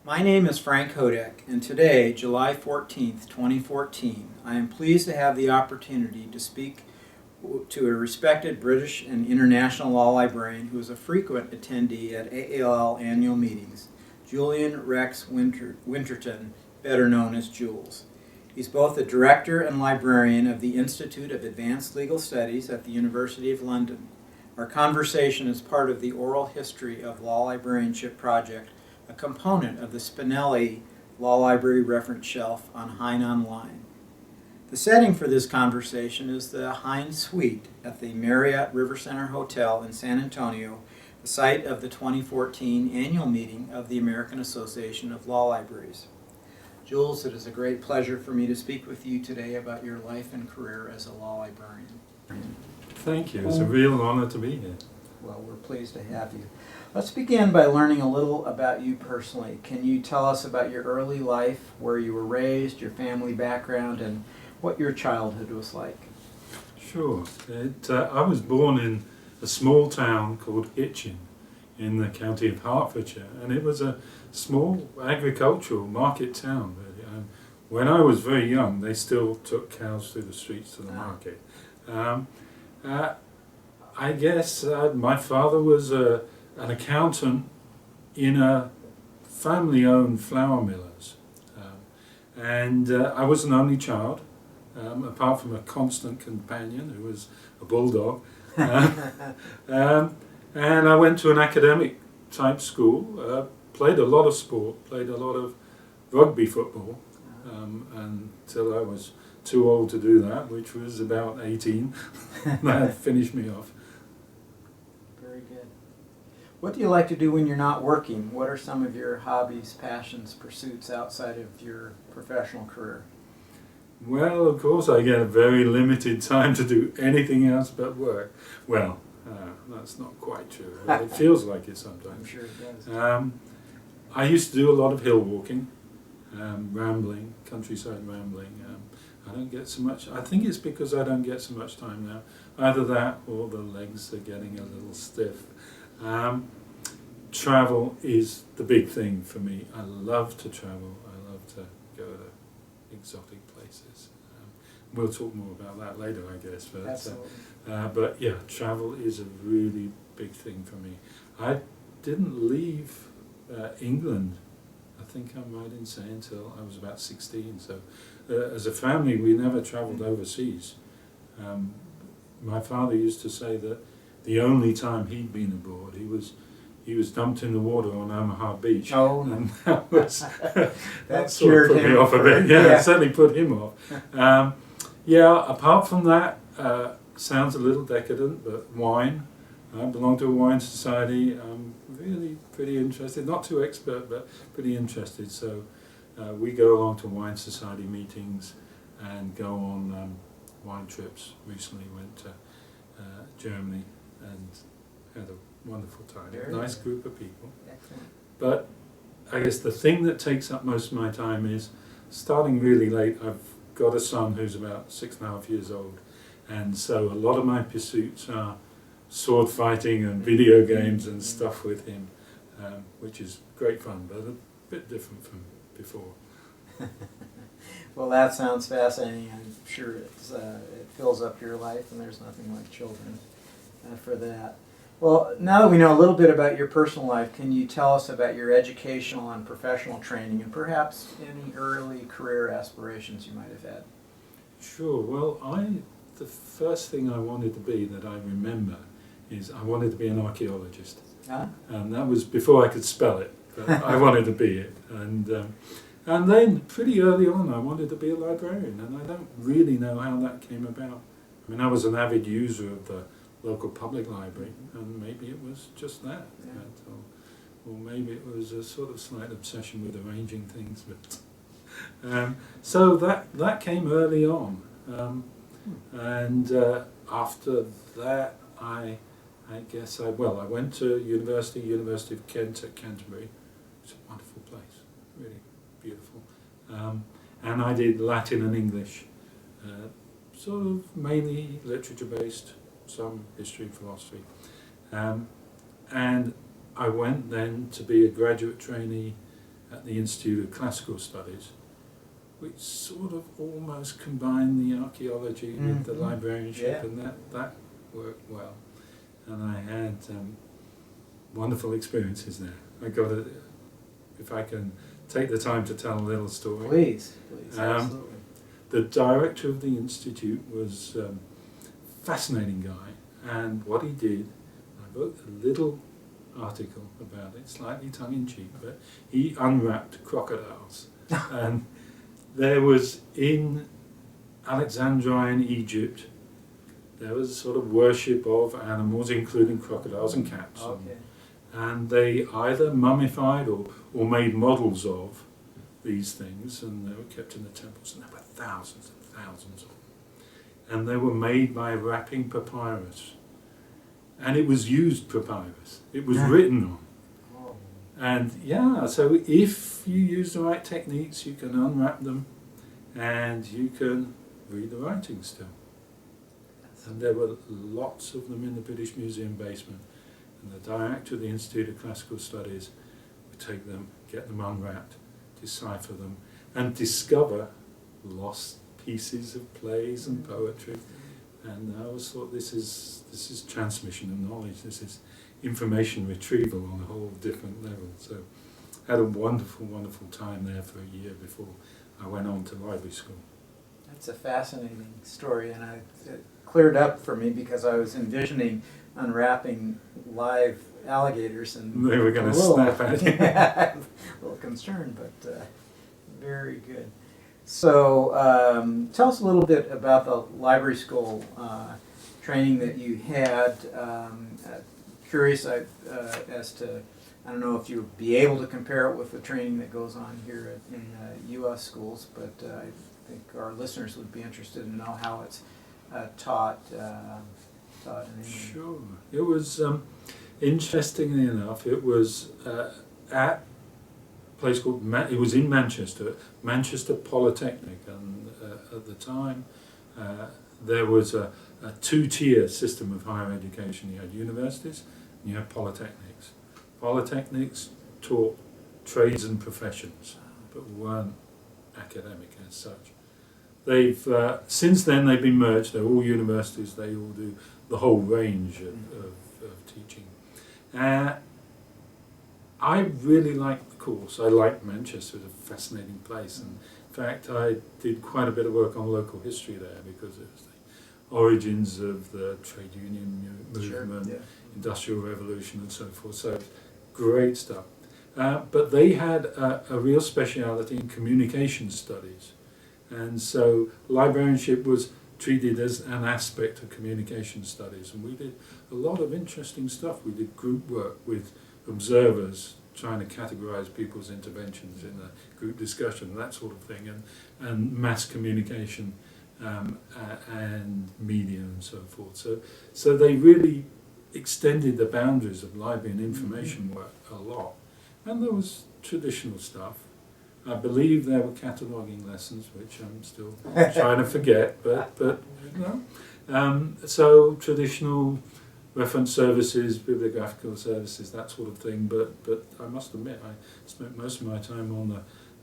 My name is Frank Hodek, and today, July 14th, 2014, I am pleased to have the opportunity to speak to a respected British and international law librarian who is a frequent attendee at AAL annual meetings, Julian Winterton, better known as Jules. He's both the director and librarian of the Institute of Advanced Legal Studies at the University of London. Our conversation is part of the Oral History of Law Librarianship project, a component of the Spinelli Law Library Reference Shelf on Hine Online. The setting for this conversation is the Hine Suite at the Marriott River Center Hotel in San Antonio, the site of the 2014 annual meeting of the American Association of Law Libraries. Jules, it is a great pleasure for me to speak with you today about your life and career as a law librarian. Thank you. It's a real honor to be here. Well, we're pleased to have you. Let's begin by learning a little about you personally. Can you tell us about your early life, where you were raised, your family background, and what your childhood was like? Sure. I was born in a small town called Hitchin in the county of Hertfordshire, and it was a small agricultural market town, really. And when I was very young, they still took cows through the streets to the market. I guess my father was an accountant in a family-owned flour millers, and I was an only child, apart from a constant companion who was a bulldog, and I went to an academic type school, played a lot of sport, played a lot of rugby football, until I was too old to do that, which was about 18. That finished me off. Very good. What do you like to do when you're not working? What are some of your hobbies, passions, pursuits outside of your professional career? Well, of course, I get a very limited time to do anything else but work. Well, that's not quite true. It feels like it sometimes. I'm sure it does. I used to do a lot of hill walking, rambling, countryside rambling. I don't get so much. I think it's because I don't get so much time now. Either that or the legs are getting a little stiff. Travel is the big thing for me. I love to travel. I love to go to exotic places. We'll talk more about that later, I guess. But yeah, travel is a really big thing for me. I didn't leave England, I think I'm right in saying, until I was about 16. So as a family, we never travelled overseas. My father used to say that the only time he'd been abroad, he was dumped in the water on Omaha Beach. Oh, and that sort of put me off a bit. Yeah, it certainly put him off. Yeah, apart from that, sounds a little decadent, but wine. I belong to a wine society. I'm really pretty interested, not too expert, but pretty interested. So we go along to wine society meetings and go on wine trips. Recently went to Germany and had a wonderful time. Nice group of people. Excellent. But I guess the thing that takes up most of my time is starting really late. I've got a son who's about 6.5 years old, and so a lot of my pursuits are sword fighting and video games and stuff with him, which is great fun, but a bit different from before. Well, that sounds fascinating. I'm sure it fills up your life, and there's nothing like children for that. Well, now that we know a little bit about your personal life, can you tell us about your educational and professional training, and perhaps any early career aspirations you might have had? Sure. Well, the first thing I wanted to be that I remember is I wanted to be an archaeologist. Huh? And that was before I could spell it, but I wanted to be it. And then pretty early on I wanted to be a librarian, and I don't really know how that came about. I mean, I was an avid user of the local public library, and maybe it was just that. Yeah. Or maybe it was a sort of slight obsession with arranging things. But so that came early on. And after that, I guess I went to University of Kent at Canterbury. It's a wonderful place, really beautiful. And I did Latin and English, sort of mainly literature based, some history and philosophy. And I went then to be a graduate trainee at the Institute of Classical Studies, which sort of almost combined the archaeology with the librarianship, and that worked well. And I had wonderful experiences there. I got a, if I can take the time to tell a little story. Please, absolutely. The director of the institute was a fascinating guy, and what he did, I wrote a little article about it, slightly tongue-in-cheek, but he unwrapped crocodiles. And there was, in Alexandrian Egypt, there was a sort of worship of animals, including crocodiles and cats. Okay. And they either mummified or made models of these things, and they were kept in the temples, and there were thousands and thousands of them. And they were made by wrapping papyrus. And it was used papyrus. It was written on. Oh. And yeah, so if you use the right techniques, you can unwrap them and you can read the writing still. And there were lots of them in the British Museum basement. And the director of the Institute of Classical Studies would take them, get them unwrapped, decipher them, and discover lost pieces of plays and poetry. And I always thought this is transmission of knowledge. This is information retrieval on a whole different level. So I had a wonderful, wonderful time there for a year before I went on to library school. That's a fascinating story, and it cleared up for me because I was envisioning unwrapping live alligators, and They were going to snap at you. a little concerned, but very good. So tell us a little bit about the library school training that you had. Curious as to, I don't know if you'd be able to compare it with the training that goes on here in U.S. schools, but I think our listeners would be interested to know how it's taught in England. Sure. It was, interestingly enough, it was at a place called, it was in Manchester Polytechnic, and at the time there was a two-tier system of higher education. You had universities and you had polytechnics. Polytechnics taught trades and professions, but weren't academic as such. They've since then they've been merged. They're all universities. They all do the whole range of teaching. I really liked the course. I liked Manchester. It was a fascinating place, and in fact I did quite a bit of work on local history there because it was the origins of the trade union movement, industrial revolution, and so forth. So great stuff. But they had a real speciality in communication studies. And so librarianship was treated as an aspect of communication studies. And we did a lot of interesting stuff. We did group work with observers, trying to categorize people's interventions in a group discussion, that sort of thing, and mass communication and media and so forth. So they really extended the boundaries of library and information work a lot. And there was traditional stuff. I believe there were cataloguing lessons, which I'm still trying to forget, but you know. So traditional reference services, bibliographical services, that sort of thing. But I must admit, I spent most of my time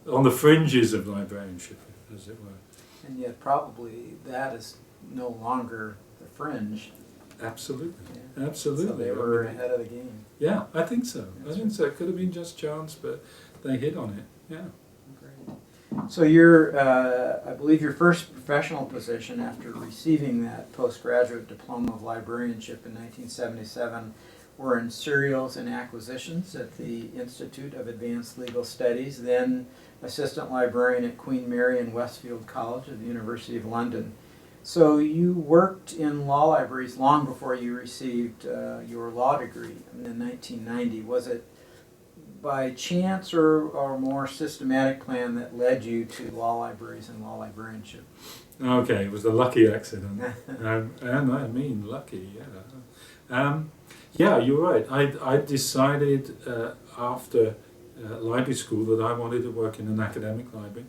on the fringes of librarianship, as it were. And yet probably that is no longer the fringe. Absolutely, Yeah. absolutely. So they were ahead of the game. Yeah, I think so. That's I think so. It could have been just chance, but they hit on it. Yeah. Great. So your, I believe your first professional position after receiving that postgraduate diploma of librarianship in 1977 were in serials and acquisitions at the Institute of Advanced Legal Studies, then assistant librarian at Queen Mary and Westfield College at the University of London. So you worked in law libraries long before you received your law degree in 1990. Was it by chance or more systematic plan that led you to law libraries and law librarianship? Okay, it was a lucky accident. And I mean lucky, yeah. Yeah, you're right. I decided after library school that I wanted to work in an academic library.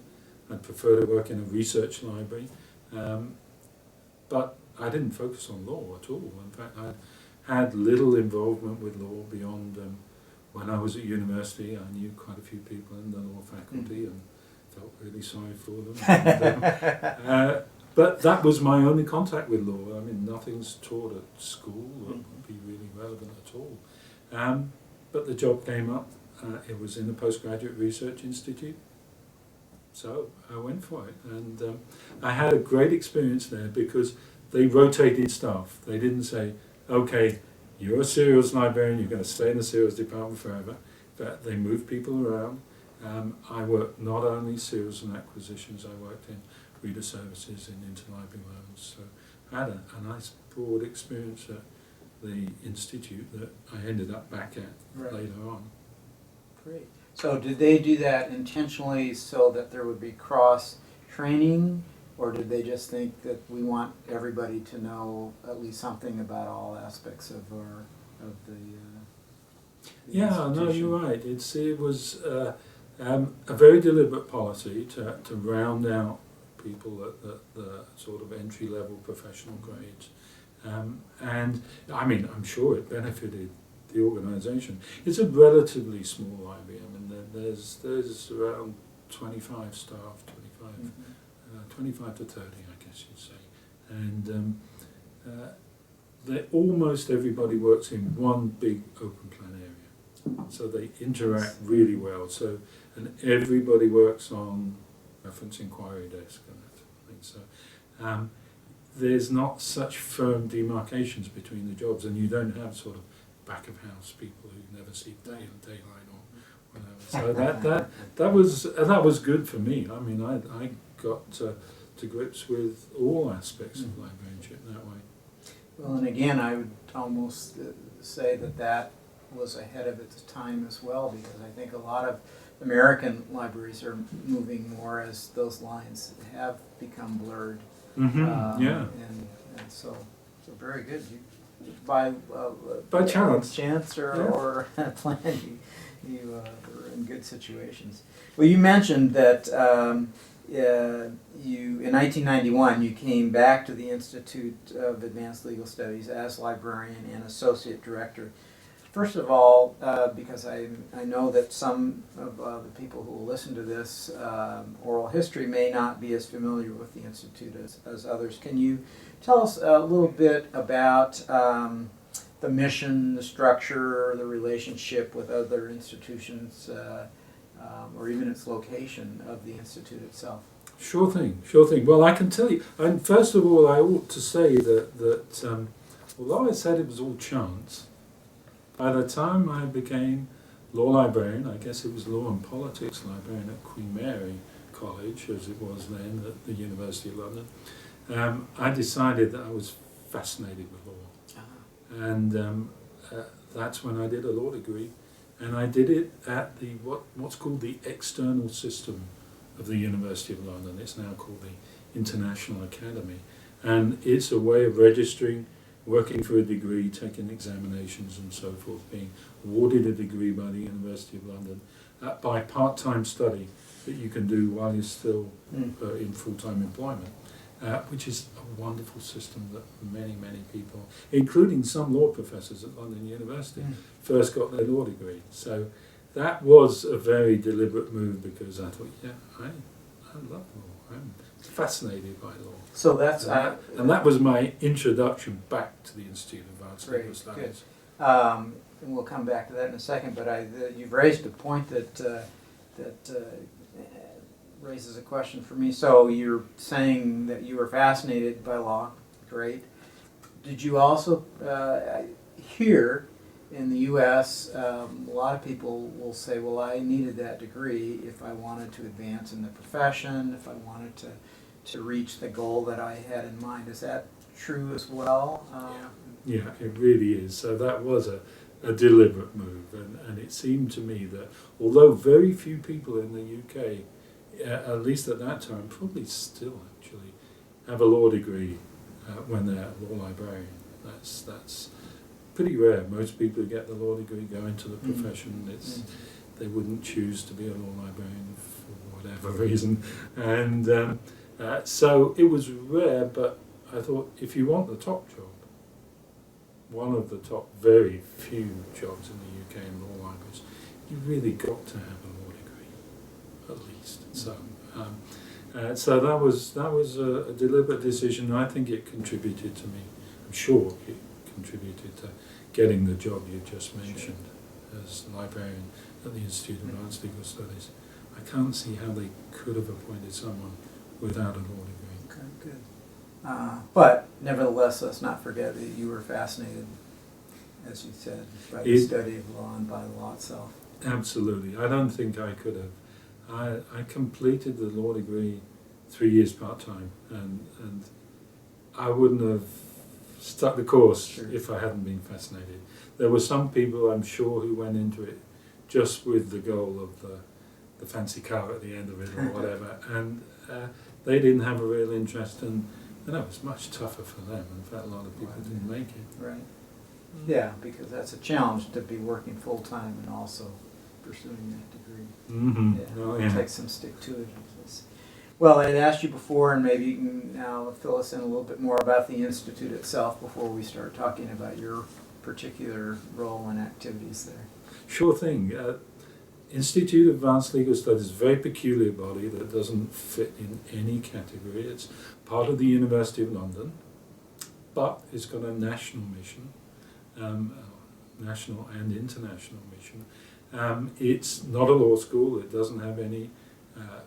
I'd prefer to work in a research library. But I didn't focus on law at all. In fact, I had little involvement with law beyond when I was at university, I knew quite a few people in the law faculty and felt really sorry for them. But that was my only contact with law. I mean, nothing's taught at school that would be really relevant at all. But the job came up. It was in the Postgraduate Research Institute. So I went for it. And I had a great experience there because they rotated staff. They didn't say, okay, you're a serials librarian, you're going to stay in the serials department forever. But they moved people around. I worked not only serials and acquisitions, I worked in reader services and interlibrary loans. So I had a nice broad experience at the institute that I ended up back at later on. Great. So did they do that intentionally so that there would be cross training, or did they just think that we want everybody to know at least something about all aspects of the Yeah, no, institution? you're right. It was a very deliberate policy to round out people at the sort of entry-level professional grades. And I mean, I'm sure it benefited the organisation. It's a relatively small library. I mean, there's around 25 staff, 25 to 30, I guess you'd say. And almost everybody works in one big open plan area. So they interact really well. So, and everybody works on reference inquiry desk and that sort of thing. So there's not such firm demarcations between the jobs, and you don't have sort of back of house people who never see daylight or whatever. So that was good for me. I mean, I got to grips with all aspects of librarianship that way. Well, and again, I would almost say that was ahead of its time as well, because I think a lot of American libraries are moving more as those lines have become blurred. Yeah. And so very good. By chance or plan, you were in good situations. Well, you mentioned that you in 1991 you came back to the Institute of Advanced Legal Studies as librarian and associate director. First of all, because I know that some of the people who will listen to this oral history may not be as familiar with the Institute as others. Can you tell us a little bit about the mission, the structure, the relationship with other institutions, or even its location of the Institute itself? Sure thing. Well, I can tell you, and first of all, I ought to say that although I said it was all chance, by the time I became law librarian, I guess it was law and politics librarian at Queen Mary College, as it was then at the University of London, I decided that I was fascinated with law. And that's when I did a law degree. And I did it at what's called the external system of the University of London. It's now called the International Academy. And it's a way of registering, working for a degree, taking examinations and so forth, being awarded a degree by the University of London by part-time study that you can do while you're still in full-time employment, which is a wonderful system that many people, including some law professors at London University, first got their law degree. So that was a very deliberate move because I thought, I love law. I'm fascinated by law. So that's and that was my introduction back to the Institute of Advanced Legal Studies. And we'll come back to that in a second. But you've raised a point that raises a question for me. So you're saying that you were fascinated by law. Great. Did you also here in the U.S., a lot of people will say, well, I needed that degree if I wanted to advance in the profession, if I wanted to reach the goal that I had in mind. Is that true as well? Yeah, it really is. So that was a deliberate move. And it seemed to me that although very few people in the UK, at least at that time, probably still actually have a law degree when they're a law librarian. That's pretty rare. Most people who get the law degree go into the profession. They wouldn't choose to be a law librarian for whatever reason. And so it was rare, but I thought if you want the top job, one of the top very few jobs in the UK in law libraries, you really got to have a law degree, at least. So that was a deliberate decision. I think it contributed to me. I'm sure it contributed to getting the job you just mentioned as librarian at the Institute of Advanced Legal Studies. I can't see how they could have appointed someone without a law degree. Okay, good. But nevertheless, let's not forget that you were fascinated, as you said, by the study of law and by the law itself. Absolutely. I don't think I could have. I completed the law degree 3 years part-time, and I wouldn't have stuck the course if I hadn't been fascinated. There were some people, I'm sure, who went into it just with the goal of the fancy car at the end of it or whatever, and they didn't have a real interest, and it was much tougher for them. In fact, a lot of people didn't make it. Right. Yeah, because that's a challenge to be working full-time and also pursuing that degree. Mm-hmm. It takes some stick-to-itiveness. Well, I had asked you before, and maybe you can now fill us in a little bit more about the Institute itself before we start talking about your particular role and activities there. Sure thing. Institute of Advanced Legal Studies is a very peculiar body that doesn't fit in any category. It's part of the University of London, but it's got a national mission, national and international mission. It's not a law school. It doesn't have any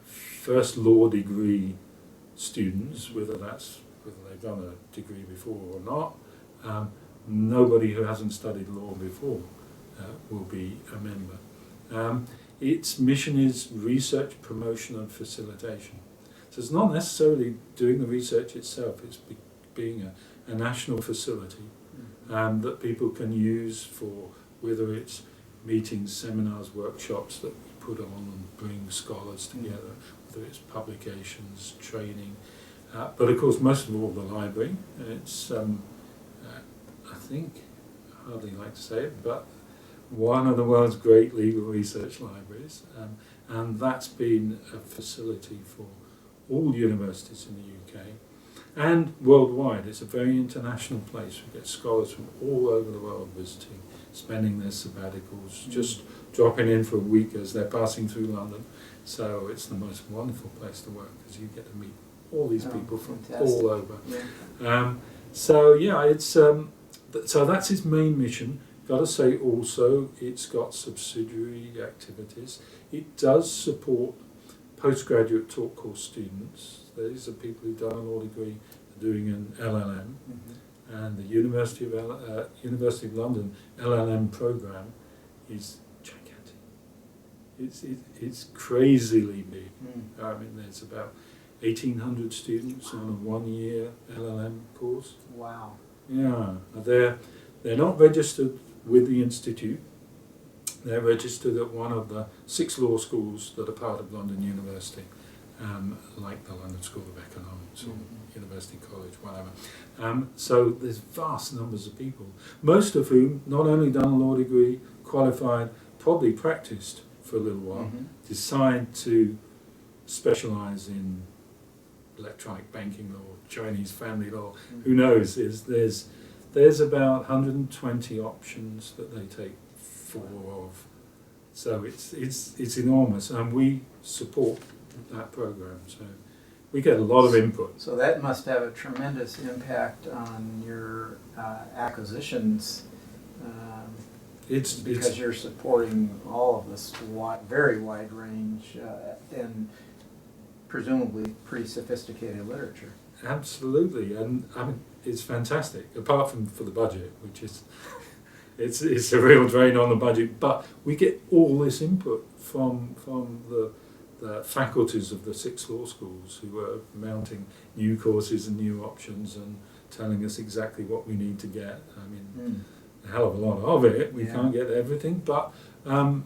first law degree students, whether they've done a degree before or not. Nobody who hasn't studied law before will be a member. Its mission is research, promotion and facilitation. So it's not necessarily doing the research itself, it's being a national facility that people can use for whether it's meetings, seminars, workshops that we put on and bring scholars together, whether it's publications, training. But of course, most of all, the library. It's, I think, I hardly like to say it, but one of the world's great legal research libraries, and that's been a facility for all universities in the UK and worldwide. It's a very international place. We get scholars from all over the world visiting, spending their sabbaticals, just dropping in for a week as they're passing through London. So it's the most wonderful place to work because you get to meet all these people from all over. Yeah. So that's its main mission. Got to say also, it's got subsidiary activities. It does support postgraduate taught course students. These are people who've done a law degree, doing an LLM, and the University of London LLM program is gigantic. It's crazily big. I mean, there's about 1,800 students on a 1-year LLM course. Wow. Yeah, they're not registered with the Institute. They're registered at one of the 6 law schools that are part of London University, like the London School of Economics or University College, whatever. So there's vast numbers of people, most of whom not only done a law degree, qualified, probably practiced for a little while, decide to specialise in electronic banking law, Chinese family law. Who knows? There's about 120 options that they take 4 of. So it's enormous, and we support that program. So we get a lot of input. So that must have a tremendous impact on your acquisitions, because you're supporting all of this very wide range and presumably pretty sophisticated literature. Absolutely, and I mean, it's fantastic. Apart from for the budget, which is it's a real drain on the budget, but we get all this input from the faculties of the 6 law schools who are mounting new courses and new options and telling us exactly what we need to get. I mean, a hell of a lot of it. We can't get everything, but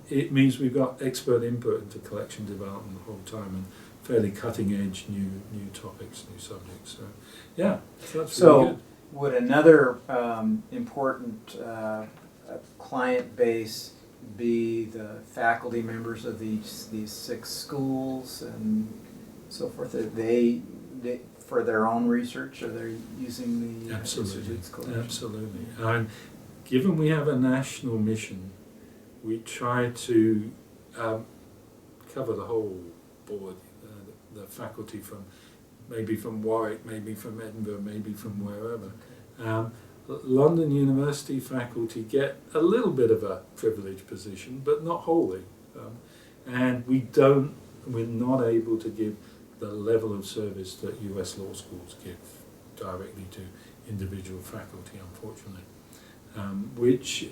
it means we've got expert input into collection development the whole time and fairly cutting edge new topics, new subjects. So yeah, so that's really good. Would another important client base be the faculty members of these 6 schools and so forth? for their own research, or they're using the Absolutely, Institute's collection? absolutely. And given we have a national mission, we try to cover the whole board, the faculty from maybe from Warwick, maybe from Edinburgh, maybe from wherever. London University faculty get a little bit of a privileged position, but not wholly. And we're not able to give the level of service that US law schools give directly to individual faculty, unfortunately. Which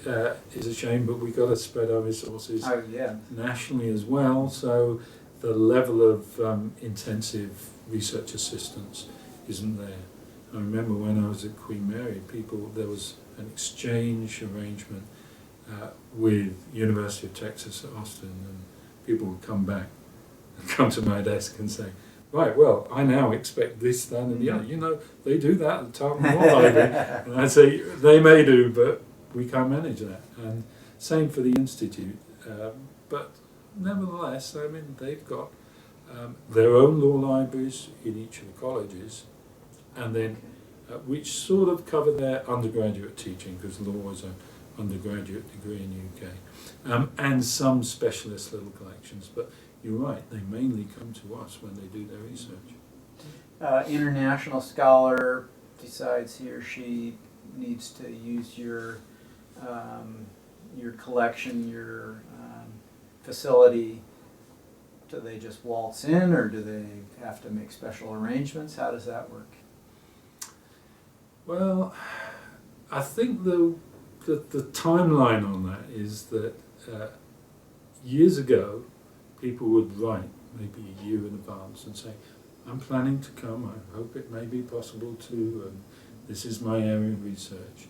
is a shame, but we've got to spread our resources nationally as well. So the level of intensive research assistance isn't there. I remember when I was at Queen Mary, there was an exchange arrangement with University of Texas at Austin, and people would come back and come to my desk and say, right, well, I now expect this, that, and the other. They do that at the Tarleton Law Library. And I'd say, they may do, but we can't manage that. And same for the Institute. But nevertheless, I mean, they've got their own law libraries in each of the colleges, and then which sort of cover their undergraduate teaching, because law is an undergraduate degree in the UK, and some specialist little collections. But you're right, they mainly come to us when they do their research. International scholar decides he or she needs to use your collection, your facility. Do they just waltz in, or do they have to make special arrangements? How does that work? Well, I think the timeline on that is that years ago, people would write maybe a year in advance and say, I'm planning to come, I hope it may be possible to, and this is my area of research.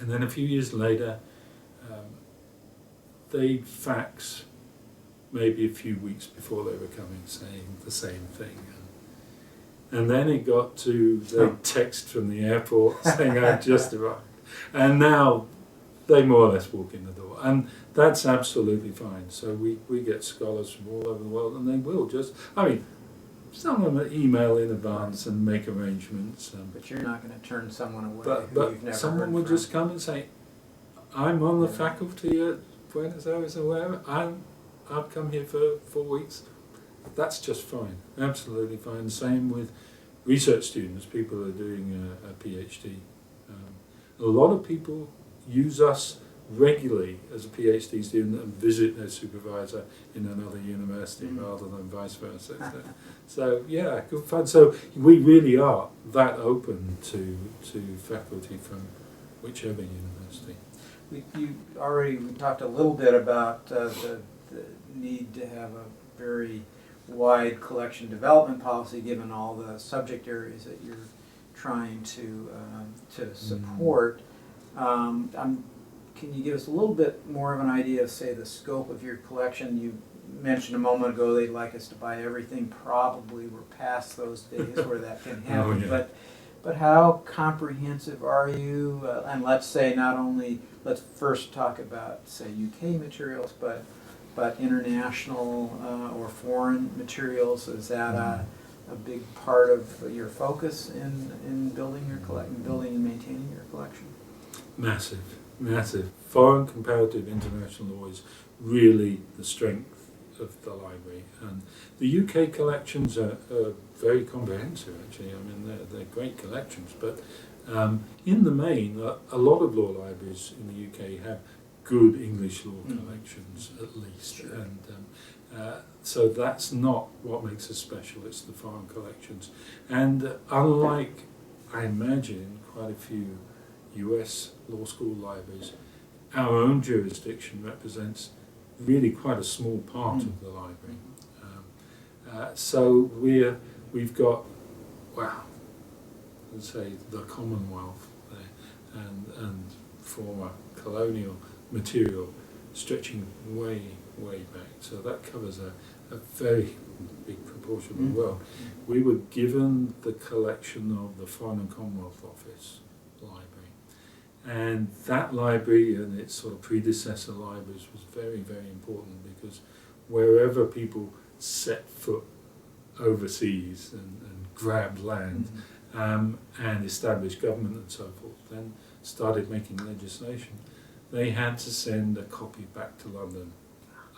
And then a few years later, they'd fax maybe a few weeks before they were coming saying the same thing. And then it got to the text from the airport saying I've just arrived. And now they more or less walk in the door. And that's absolutely fine. So we get scholars from all over the world, and they will just, I mean, some of them email in advance and make arrangements. But you're not going to turn someone away but you've never someone heard would from. just come and say, I'm on the faculty at Buenos Aires or wherever, I've come here for 4 weeks. That's just fine, absolutely fine. Same with research students, people who are doing a PhD. A lot of people use us regularly as a PhD student and visit their supervisor in another university rather than vice versa. So yeah, good fun. So we really are that open to faculty from whichever university. We talked a little bit about the need to have a very wide collection development policy given all the subject areas that you're trying to support. Can you give us a little bit more of an idea of, say, the scope of your collection? You mentioned a moment ago they'd like us to buy everything. Probably we're past those days where that can happen. Oh, yeah. But how comprehensive are you? And let's say let's first talk about, say, UK materials, but international or foreign materials. Is that a big part of your focus in building your building and maintaining your collection? Massive. Foreign comparative international law is really the strength of the library, and the UK collections are very comprehensive. Actually, I mean they're great collections, but in the main, a lot of law libraries in the UK have good English law collections at least, sure. And so that's not what makes us special. It's the foreign collections, and unlike I imagine quite a few US law school libraries, our own jurisdiction represents really quite a small part of the library. So we've got, well, let's say the Commonwealth there, and former colonial material stretching way back. So that covers a very big proportion of the world. We were given the collection of the Foreign and Commonwealth Office Library. And that library and its sort of predecessor libraries was very important, because wherever people set foot overseas and grabbed land and established government and so forth, then started making legislation, they had to send a copy back to London,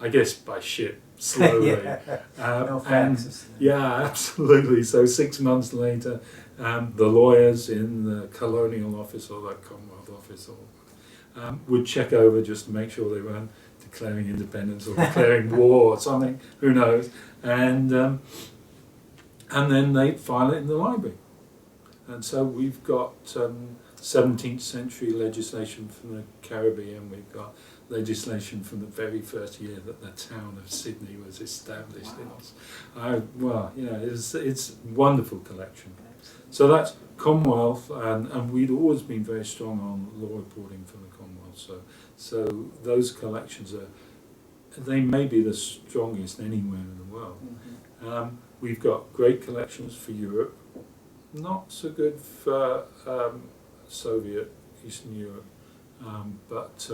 I guess by ship, slowly. No and faxes. yeah, absolutely. So 6 months later, the lawyers in the Colonial Office or the Commonwealth Office would check over just to make sure they weren't declaring independence or declaring war or something, who knows, and then they'd file it in the library. And so we've got 17th century legislation from the Caribbean, we've got legislation from the very first year that the town of Sydney was established. Wow. It's a wonderful collection. So that's Commonwealth, and we'd always been very strong on law reporting from the Commonwealth. So those collections they may be the strongest anywhere in the world. Mm-hmm. We've got great collections for Europe, not so good for Soviet Eastern Europe, but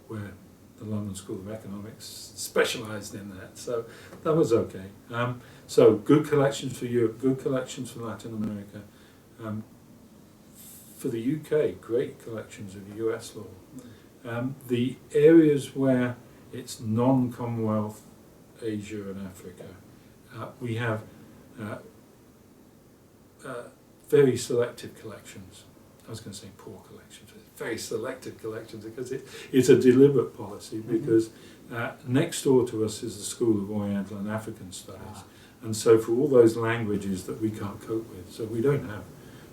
where the London School of Economics specialised in that, so that was okay. So good collections for Europe, good collections for Latin America. For the UK, great collections of US law. The areas where it's non-Commonwealth, Asia and Africa, we have very selective collections. I was going to say poor collections, but very selective collections because it's a deliberate policy, because next door to us is the School of Oriental and African Studies. And so for all those languages that we can't cope with, so we don't have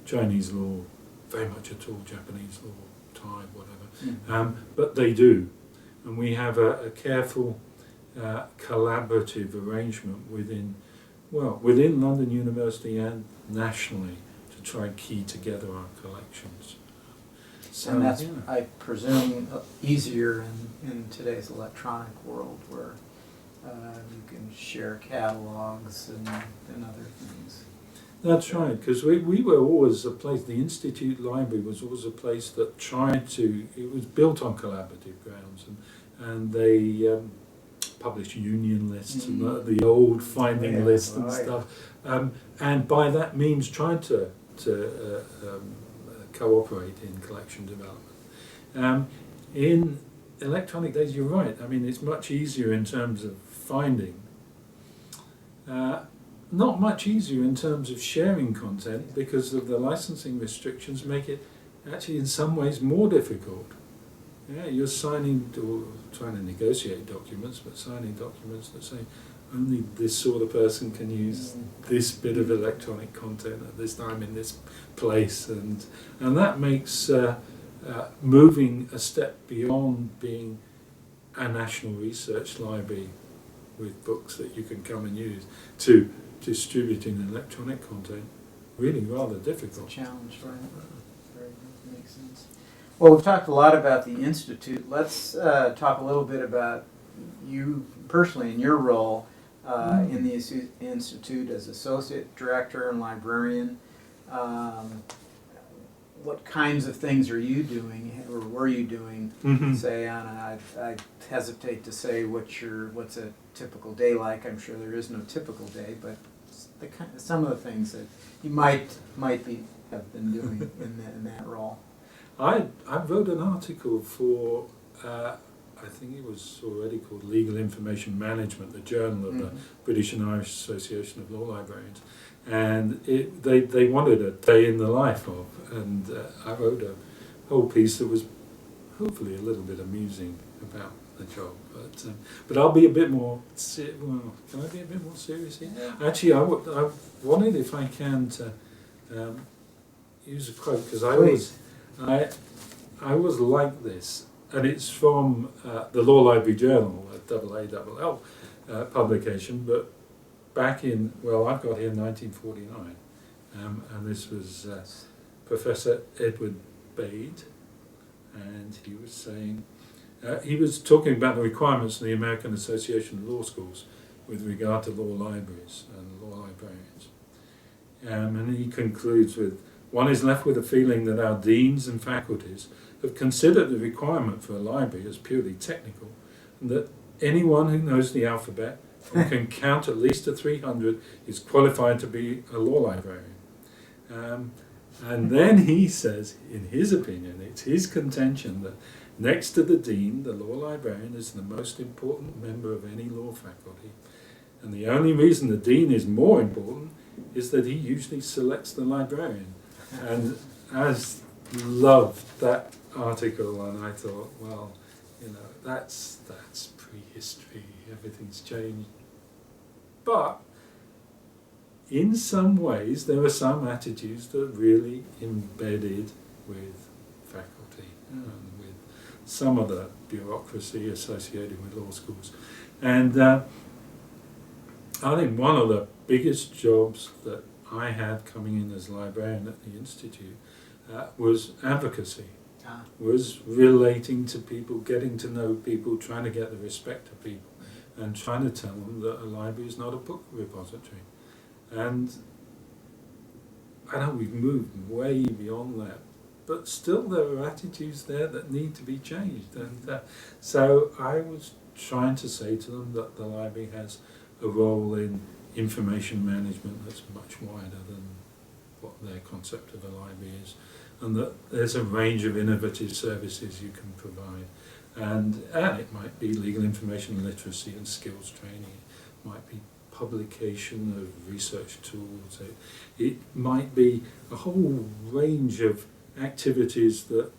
Chinese law very much at all, Japanese law, Thai, whatever, but they do. And we have a careful collaborative arrangement within London University and nationally to try and key together our collections. So, and that's, I presume, easier in today's electronic world where you can share catalogs and other things. That's right, because we were always a place, the Institute Library was always a place that tried to, it was built on collaborative grounds, and they published union lists and the old finding list and stuff, and by that means tried to cooperate in collection development. In electronic days, you're right, I mean it's much easier in terms of finding, not much easier in terms of sharing content, because of the licensing restrictions make it actually in some ways more difficult. Yeah, you're signing or trying to negotiate documents, but signing documents that say only this sort of person can use this bit of electronic content at this time in this place, and that makes moving a step beyond being a national research library with books that you can come and use to distributing electronic content really rather difficult. It's a challenge, right? Very good. Makes sense. Well, we've talked a lot about the Institute. Let's talk a little bit about you personally in your role in the Institute as Associate Director and Librarian. What kinds of things are you doing, or were you doing, say, on I hesitate to say what's a typical day like. I'm sure there is no typical day, but some of the things that you might have been doing in that role. I wrote an article for, I think it was already called Legal Information Management, the journal of the British and Irish Association of Law Librarians, and they wanted a day in the life of, and I wrote a whole piece that was hopefully a little bit amusing about the job, but I'll be a bit more, can I be a bit more serious here? Yeah. Actually, I wanted, if I can, to use a quote, because I was like this, and it's from the Law Library Journal, a AALL publication, but back in, I've got here 1949, and this was Professor Edward Bade, and he was saying, he was talking about the requirements of the American Association of Law Schools with regard to law libraries and law librarians. And he concludes with, one is left with a feeling that our deans and faculties have considered the requirement for a library as purely technical, and that anyone who knows the alphabet and can count at least to 300 is qualified to be a law librarian. And then he says, in his opinion, it's his contention that next to the dean, the law librarian is the most important member of any law faculty. And the only reason the dean is more important is that he usually selects the librarian. And I loved that article, and I thought, well, that's prehistory, everything's changed. But in some ways, there are some attitudes that are really embedded with faculty and with some of the bureaucracy associated with law schools. And I think one of the biggest jobs that I had coming in as librarian at the Institute was advocacy, was relating to people, getting to know people, trying to get the respect of people, and trying to tell them that a library is not a book repository. And I know we've moved way beyond that, but still there are attitudes there that need to be changed. And so I was trying to say to them that the library has a role in information management that's much wider than what their concept of a library is, and that there's a range of innovative services you can provide. And it might be legal information literacy and skills training, it might be publication of research tools, it might be a whole range of activities that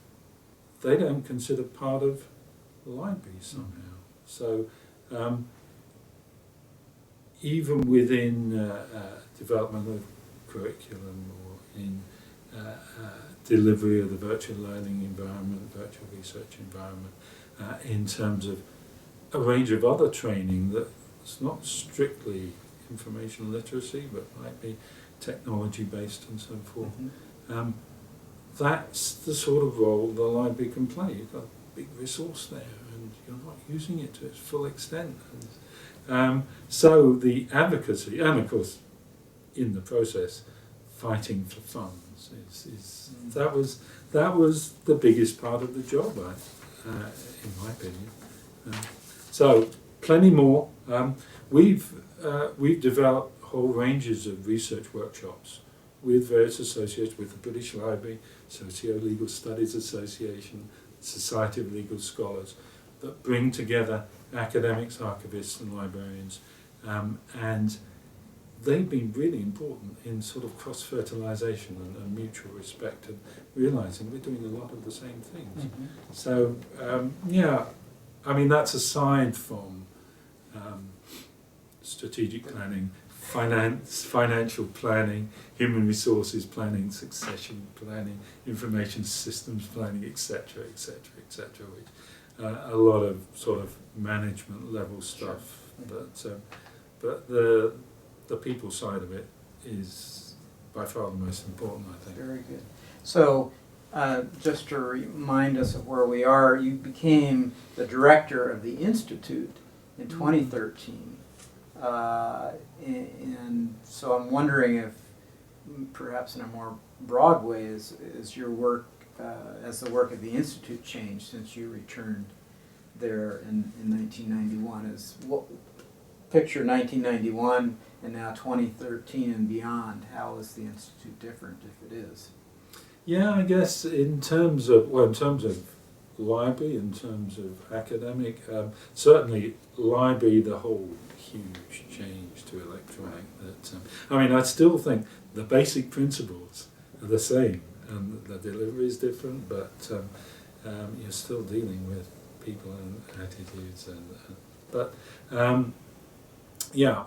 they don't consider part of the library somehow. So even within development of curriculum or in delivery of the virtual learning environment, virtual research environment, in terms of a range of other training that's not strictly information literacy, but might be technology based and so forth. That's the sort of role the library can play. You've got a big resource there and you're not using it to its full extent. So the advocacy, and of course in the process fighting for funds, that was the biggest part of the job, in my opinion. So plenty more. We've developed whole ranges of research workshops with various associates, with the British Library, Socio-Legal Studies Association, Society of Legal Scholars, that bring together academics, archivists and librarians, and they've been really important in sort of cross-fertilisation and mutual respect, and realising we're doing a lot of the same things. So I mean, that's aside from strategic planning, financial planning, human resources planning, succession planning, information systems planning, etc., etc., etc., which a lot of sort of management level stuff. Sure. But the people side of it is by far the most important, I think. Very good. So just to remind us of where we are, you became the director of the Institute in 2013. And so I'm wondering if, perhaps in a more broad way, is your work, as the work of the Institute changed since you returned there in 1991? Picture 1991 and now 2013 and beyond. How is the Institute different, if it is? Yeah, I guess in terms of library, in terms of academic, certainly library, the whole huge change to electronic. I mean, I still think the basic principles are the same, and the delivery is different, but you're still dealing with people and attitudes.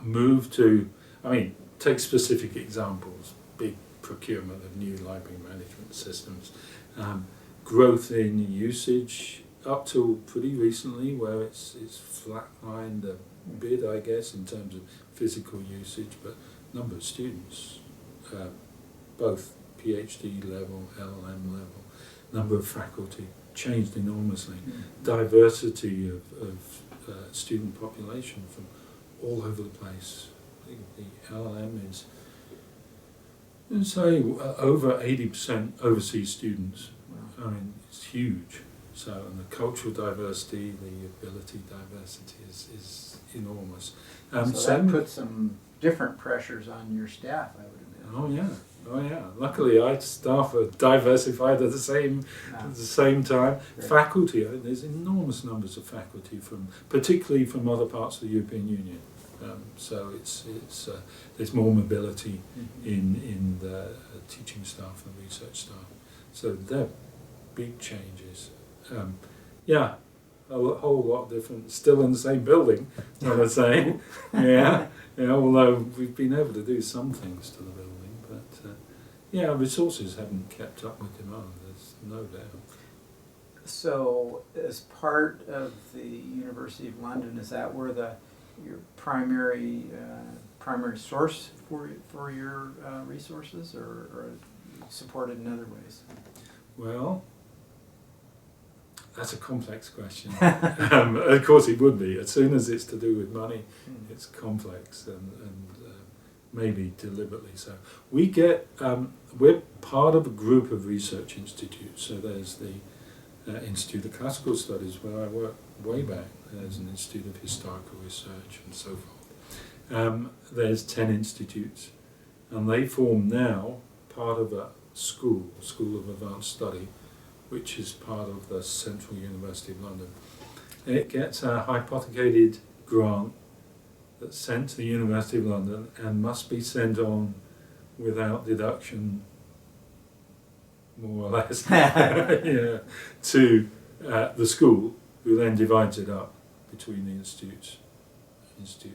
Move to, I mean, take specific examples, big procurement of new library management systems, growth in usage up till pretty recently, where it's flatlined a bit, I guess, in terms of physical usage, but number of students, both PhD level, LLM level, number of faculty changed enormously. Diversity of student population from all over the place. I think the LLM is, let's say, over 80% overseas students. I mean, it's huge. So, and the cultural diversity, the ability diversity is enormous. So that puts some different pressures on your staff, I would imagine. Oh yeah. Luckily, our staff are diversified at the same time. Great. Faculty, there's enormous numbers of faculty particularly from other parts of the European Union. So there's more mobility in the teaching staff and research staff. So they're big changes. A whole lot different. Still in the same building, I'm not saying. Yeah. Although we've been able to do some things to the building, but resources haven't kept up with demand. There's no doubt. So, as part of the University of London, is that where your primary source for your resources, or supported in other ways? Well, that's a complex question. Of course, it would be. As soon as it's to do with money, it's complex and maybe deliberately so. We're part of a group of research institutes. So there's the Institute of Classical Studies, where I worked way back. There's an Institute of Historical Research and so forth. There's 10 institutes, and they form now part of a School of Advanced Study, which is part of the Central University of London. And it gets a hypothecated grant that's sent to the University of London and must be sent on without deduction, more or less, to the school, who then divides it up between the institutes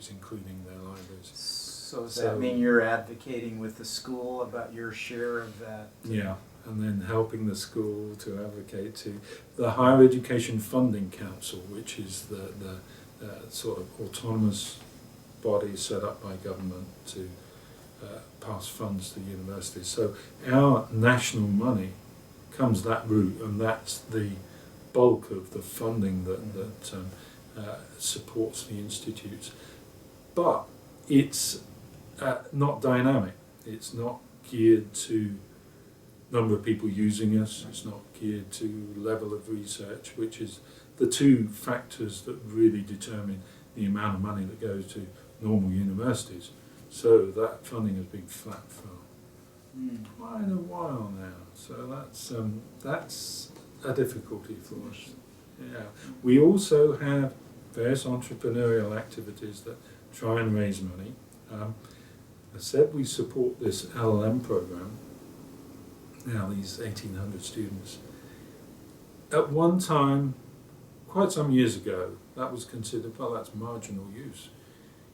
including their libraries. So does that mean you're advocating with the school about your share of that? Yeah, and then helping the school to advocate to the Higher Education Funding Council, which is the sort of autonomous body set up by government to pass funds to universities. So our national money comes that route, and that's the bulk of the funding that supports the institutes. But it's not dynamic. It's not geared to number of people using us. It's not geared to level of research, which is the two factors that really determine the amount of money that goes to normal universities. So that funding has been flat for quite a while now. So that's a difficulty for us. Yeah. We also have various entrepreneurial activities that try and raise money. I said we support this LLM program. Now these 1,800 students. At one time, quite some years ago, that was considered, well, that's marginal use.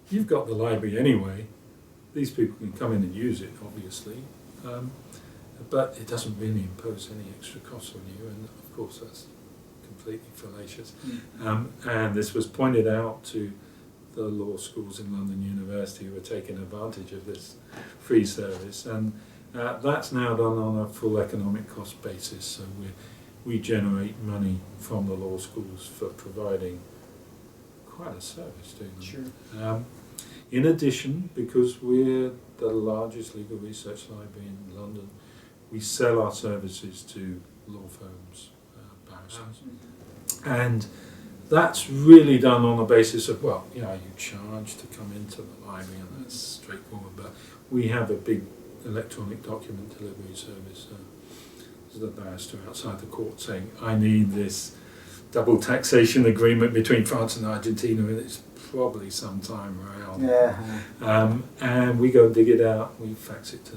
You've got the library anyway. These people can come in and use it, obviously, but it doesn't really impose any extra costs on you, and of course that's completely fallacious. And this was pointed out to the law schools in London University who were taking advantage of this free service, and that's now done on a full economic cost basis, so we generate money from the law schools for providing quite a service to them. Sure. In addition, because we're the largest legal research library in London, we sell our services to law firms, barristers. And that's really done on the basis of, well, you charge to come into the library, and that's straightforward, but we have a big electronic document delivery service. There's a barrister outside the court saying, I need this double taxation agreement between France and Argentina, and it's probably some time around. Yeah. And we go dig it out, we fax it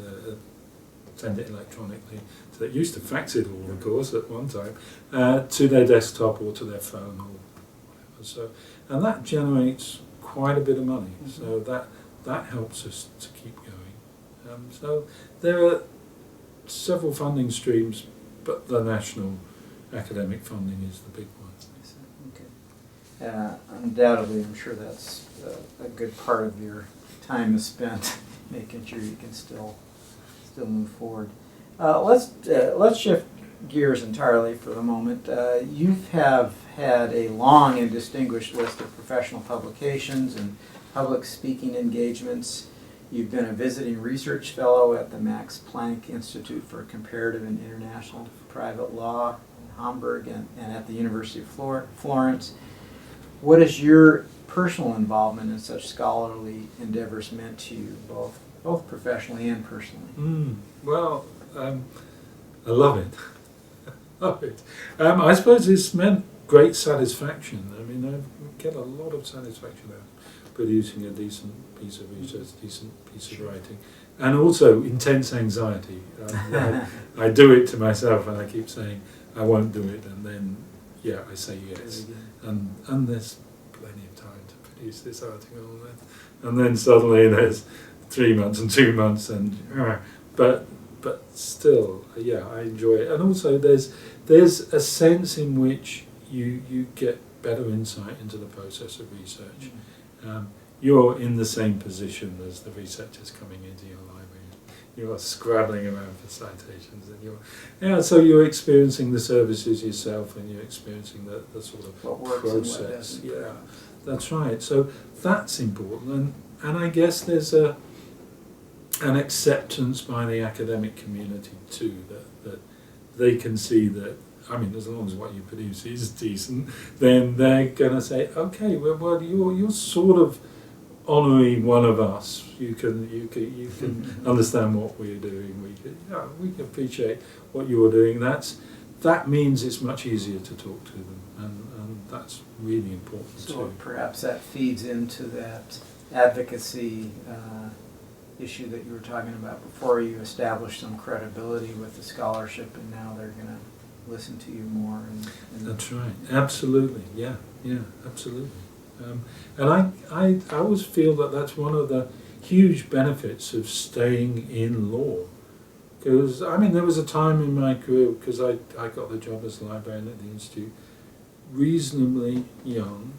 send it electronically. So they used to fax it all, of course, at one time, to their desktop or to their phone or whatever. So, and that generates quite a bit of money. So that helps us to keep going. So there are several funding streams, but the national academic funding is the big one. Okay. Undoubtedly, I'm sure that's a good part of your time is spent making sure you can still move forward. Let's shift gears entirely for the moment. You have had a long and distinguished list of professional publications and public speaking engagements. You've been a visiting research fellow at the Max Planck Institute for Comparative and International Private Law in Hamburg and at the University of Florence. What has your personal involvement in such scholarly endeavors meant to you, both professionally and personally? Well, I love it. Love it. I suppose it's meant great satisfaction. I mean, I get a lot of satisfaction out of producing a decent piece of research, decent piece of writing, and also intense anxiety. I do it to myself, and I keep saying I won't do it, and then I say yes, and there's plenty of time to produce this article, and then suddenly there's 3 months and 2 months, and but still, I enjoy it, and also there's a sense in which you get better insight into the process of research. You're in the same position as the researchers coming into your library. You are scrabbling around for citations, and so you're experiencing the services yourself, and you're experiencing the sort of what works process. And what doesn't. That's right. So that's important, and I guess there's an acceptance by the academic community too, that they can see that, I mean, as long as what you produce is decent, then they're going to say, okay, well you're sort of honouring one of us. You can understand what we're doing. We can appreciate what you're doing. That means it's much easier to talk to them, and that's really important too. So perhaps that feeds into that advocacy issue that you were talking about before. You established some credibility with the scholarship, and now they're going to listen to you more. And that's right. Absolutely. Yeah, absolutely. And I always feel that that's one of the huge benefits of staying in law. Because, I mean, there was a time in my career, because I got the job as a librarian at the Institute, reasonably young,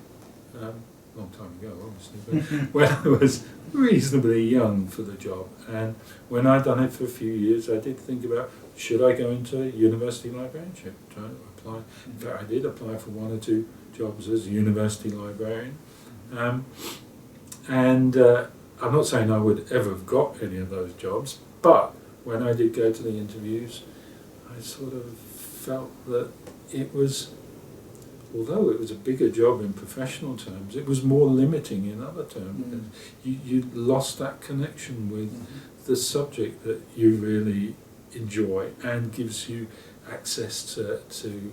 long time ago obviously, but when I was reasonably young for the job, and when I'd done it for a few years, I did think about, should I go into university librarianship, try to apply. In fact, I did apply for 1 or 2 jobs as a university librarian, and I'm not saying I would ever have got any of those jobs, but when I did go to the interviews, I sort of felt that it was, although it was a bigger job in professional terms, it was more limiting in other terms. You lost that connection with the subject that you really enjoy, and gives you access to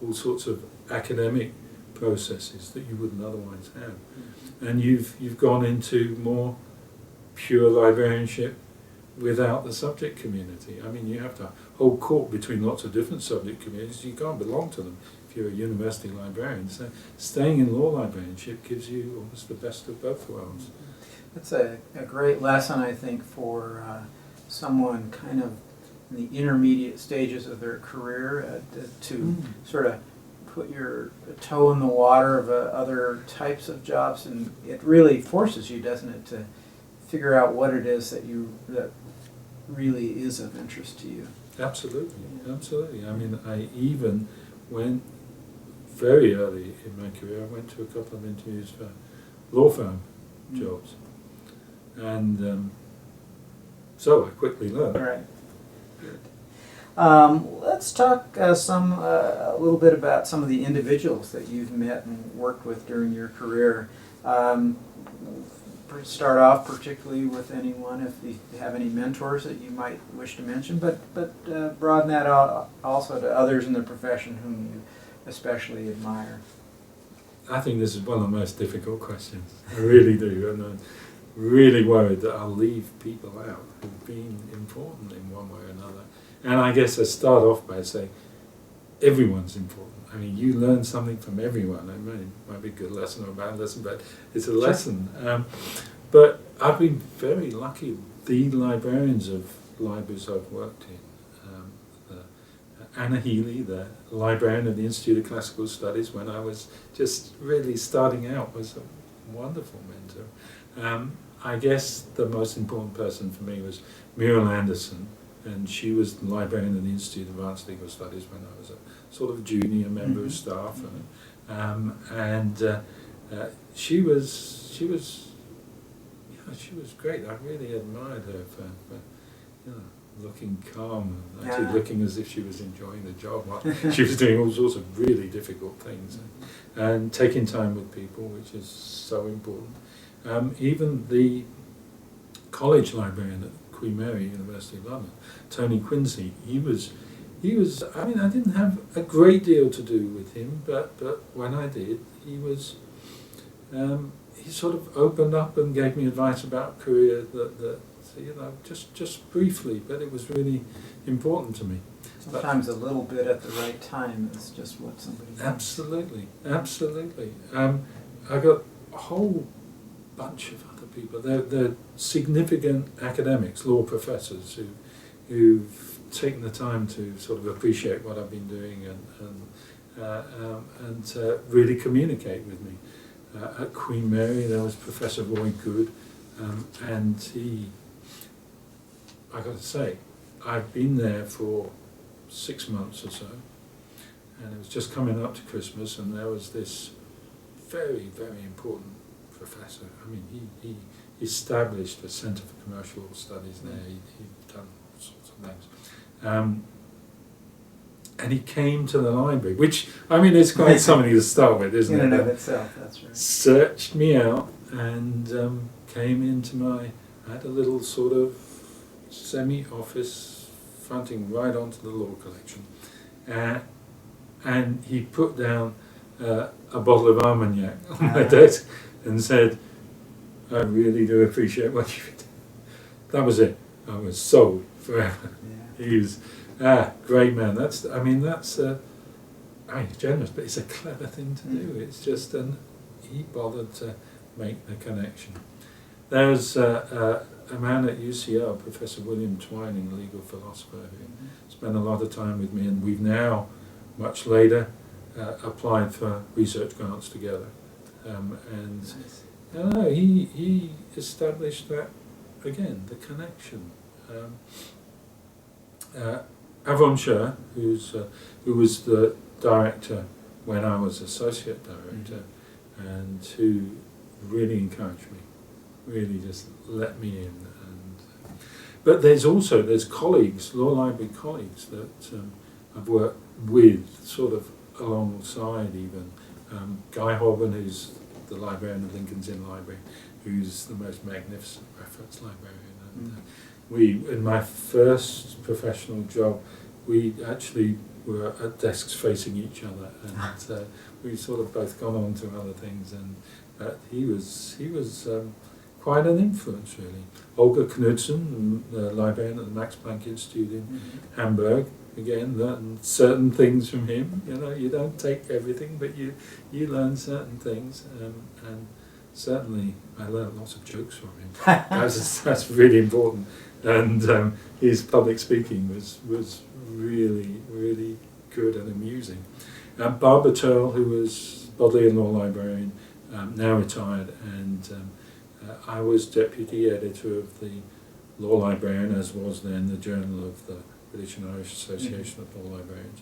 all sorts of academic processes that you wouldn't otherwise have. And you've gone into more pure librarianship without the subject community. I mean, you have to hold court between lots of different subject communities. You can't belong to them if you're a university librarian. So staying in law librarianship gives you almost the best of both worlds. That's a great lesson, I think, for someone kind of in the intermediate stages of their career to sort of put your toe in the water of other types of jobs, and it really forces you, doesn't it, to figure out what it is that really is of interest to you. Absolutely, absolutely. I mean, I even went very early in my career, I went to a couple of interviews for law firm jobs, and so I quickly learned. Right. Good. Let's talk a little bit about some of the individuals that you've met and worked with during your career. Start off particularly with anyone, if you have any mentors that you might wish to mention, but broaden that out also to others in the profession whom you especially admire. I think this is one of the most difficult questions. I really do, and I'm really worried that I'll leave people out who've been important in one way or another. And I guess I start off by saying everyone's important. I mean, you learn something from everyone. It might be a good lesson or a bad lesson, but it's a lesson. But I've been very lucky. The librarians of libraries I've worked in, Anna Healy, the librarian of the Institute of Classical Studies, when I was just really starting out, was a wonderful mentor. I guess the most important person for me was Muriel Anderson, and she was the librarian of the Institute of Advanced Legal Studies when I was a sort of junior member of staff, and she was great. I really admired her for looking calm, and actually Yeah. looking as if she was enjoying the job while she was doing all sorts of really difficult things, and taking time with people, which is so important. Even the college librarian at Queen Mary, University of London, Tony Quincy, he was, I mean, I didn't have a great deal to do with him, but when I did, he was, he sort of opened up and gave me advice about career that you know, just briefly, but it was really important to me. Sometimes a little bit at the right time is just what somebody needs. Absolutely, absolutely. I got a whole bunch of other people. They're significant academics, law professors who've taken the time to sort of appreciate what I've been doing and really communicate with me. At Queen Mary, there was Professor Roy Good, and he, I got to say, I've been there for 6 months or so, and it was just coming up to Christmas, and there was this very, very important professor. I mean, he established a Centre for Commercial Studies there. He'd done all sorts of things. And he came to the library, which, I mean, it's quite something to start with, isn't it? In and of itself, that's right. Searched me out and came into I had a little sort of semi-office fronting right onto the law collection. And he put down a bottle of Armagnac on my desk and said, "I really do appreciate what you did." That was it. I was sold forever. Yeah. He was great man. That's he's generous, but it's a clever thing to do. It's just he bothered to make the connection. There's a man at UCL, Professor William Twining, a legal philosopher, who spent a lot of time with me, and we've now, much later, applied for research grants together. And Nice. he established that, again, the connection. Avon Sher, who was the director when I was associate director, and who really encouraged me, really just let me in. But there's colleagues, law library colleagues that I've worked with, sort of alongside even. Guy Hoban, who's the librarian of Lincoln's Inn Library, who's the most magnificent reference librarian. And in my first professional job, we actually were at desks facing each other, and we sort of both gone on to other things. And he was quite an influence, really. Olga Knudsen, the librarian at the Max Planck Institute in Hamburg, again, learned certain things from him. You know, you don't take everything, but you learn certain things, and certainly I learned lots of jokes from him. That's really important. And his public speaking was really, really good and amusing. Barbara Turl, who was Bodleian Law Librarian, now retired, and I was deputy editor of the Law Librarian, as was then the Journal of the British and Irish Association of Law Librarians.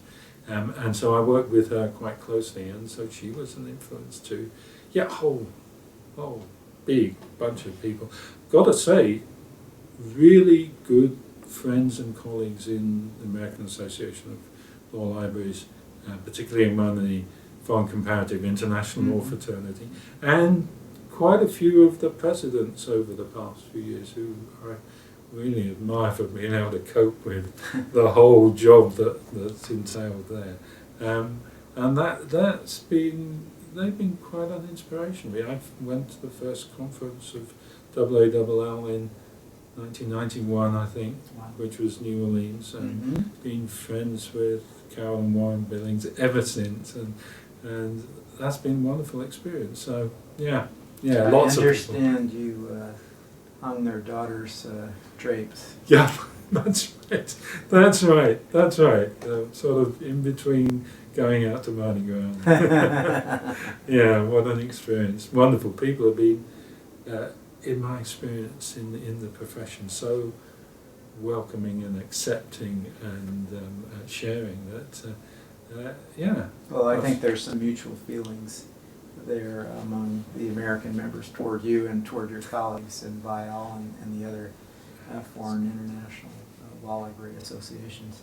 And so I worked with her quite closely, and so she was an influence too. Yeah, whole big bunch of people. Got to say, really good friends and colleagues in the American Association of Law Libraries, particularly among the Foreign Comparative International Law Fraternity, and quite a few of the presidents over the past few years who I really admire for being able to cope with the whole job that's entailed there. And they've been quite an inspiration. I went to the first conference of AALL in 1991, I think, which was New Orleans, and been friends with Carol and Warren Billings ever since, and that's been a wonderful experience. So yeah, lots of people. I understand you hung their daughter's drapes. Yeah, that's right. Sort of in between going out to Mardi Gras. Yeah, what an experience. Wonderful people have been, in my experience in the profession, so welcoming and accepting and sharing that, yeah. Well, I think there's some mutual feelings there among the American members toward you and toward your colleagues in VIAL and the other foreign international law library associations.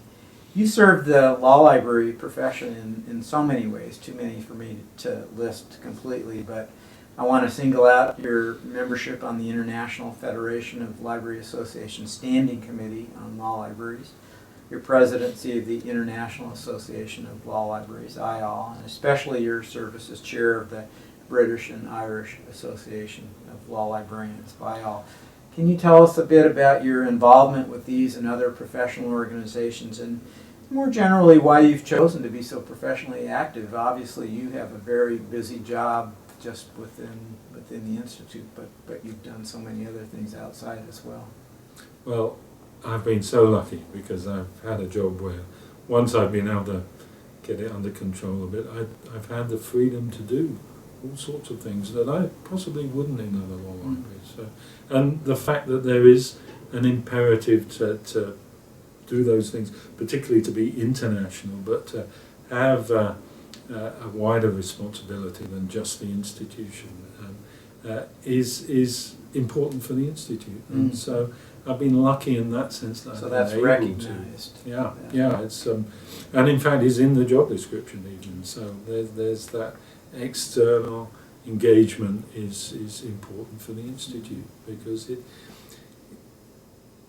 You served the law library profession in so many ways, too many for me to list completely, but I want to single out your membership on the International Federation of Library Associations Standing Committee on Law Libraries, your presidency of the International Association of Law Libraries, IAL, and especially your service as chair of the British and Irish Association of Law Librarians, IAL. Can you tell us a bit about your involvement with these and other professional organizations, and more generally why you've chosen to be so professionally active? Obviously you have a very busy job just within the Institute, but you've done so many other things outside as well. Well, I've been so lucky because I've had a job where once I've been able to get it under control a bit, I've had the freedom to do all sorts of things that I possibly wouldn't in other law libraries. So, and the fact that there is an imperative to do those things, particularly to be international, but to have a wider responsibility than just the institution, is important for the Institute. And so I've been lucky in that sense. That So I've that's been able recognized. to. Yeah. It's and in fact is in the job description even. So there's that external engagement is important for the Institute, because it,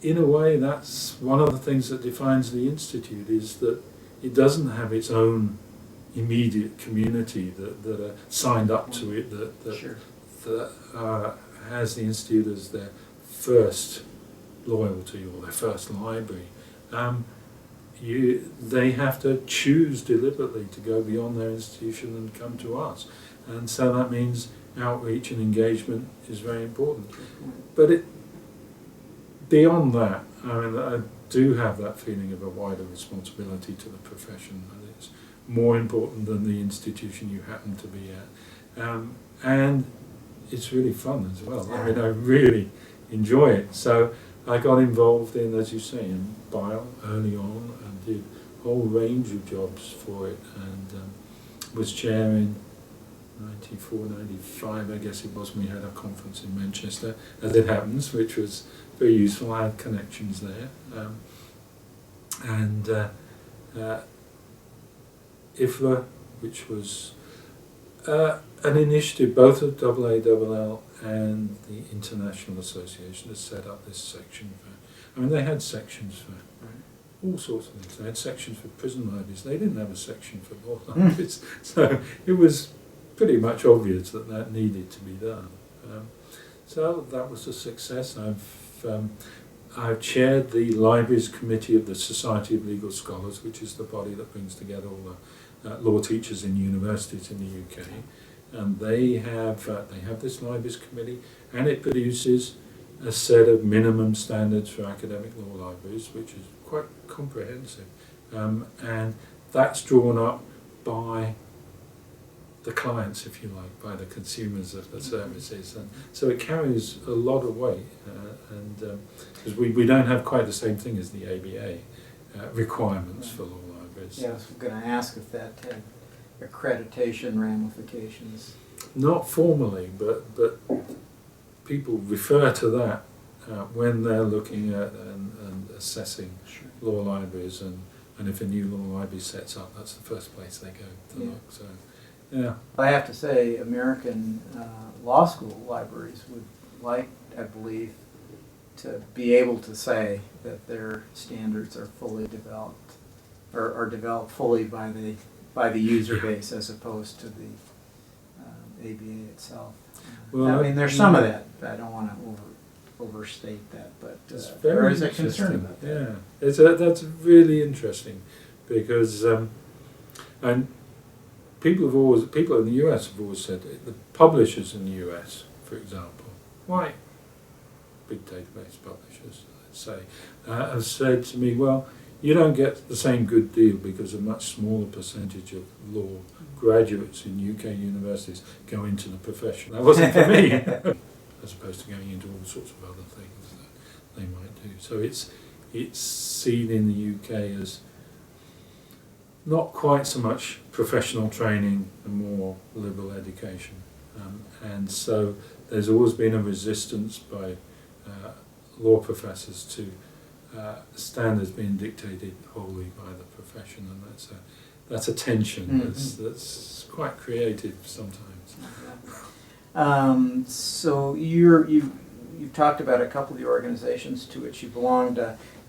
in a way, that's one of the things that defines the Institute, is that it doesn't have its own immediate community that are signed up to it, that has the Institute as their first loyalty or their first library. They have to choose deliberately to go beyond their institution and come to us. And so that means outreach and engagement is very important. But beyond that, I do have that feeling of a wider responsibility to the profession, that it's more important than the institution you happen to be at. And it's really fun as well. I really enjoy it. So I got involved in, as you say, in BIAL early on and did a whole range of jobs for it, and was chair in 94, 95, I guess it was, when we had a conference in Manchester, as it happens, which was very useful. I had connections there. IFLA, which was an initiative both of AALL and the International Association, to set up this section for, they had sections for all sorts of things. They had sections for prison libraries. They didn't have a section for law libraries. So it was pretty much obvious that needed to be done. So that was a success. I've chaired the Libraries Committee of the Society of Legal Scholars, which is the body that brings together all the law teachers in universities in the UK. And they have this Libraries Committee, and it produces a set of minimum standards for academic law libraries, which is quite comprehensive. And that's drawn up by the clients, if you like, by the consumers of the services, and so it carries a lot of weight, because we don't have quite the same thing as the ABA requirements for law libraries. Yeah, I was going to ask if that had accreditation ramifications. Not formally, but people refer to that when they're looking at and assessing law libraries, and if a new law library sets up, that's the first place they go to look. So. Yeah. I have to say, American law school libraries would like, I believe, to be able to say that their standards are fully developed, or are developed fully by the user base, as opposed to the ABA itself. Well, there's some of that. I don't want to overstate that, but there is a concern about that. Yeah, that's really interesting, because and people in the US have always said that the publishers in the US, for example, white big database publishers, let's say, have said to me, well, you don't get the same good deal because a much smaller percentage of law graduates in UK universities go into the profession. That wasn't for me, as opposed to going into all sorts of other things that they might do. So it's seen in the UK as not quite so much professional training and more liberal education. And so there's always been a resistance by law professors to standards being dictated wholly by the profession, and that's a tension that's quite creative sometimes. So you've talked about a couple of the organizations to which you belonged.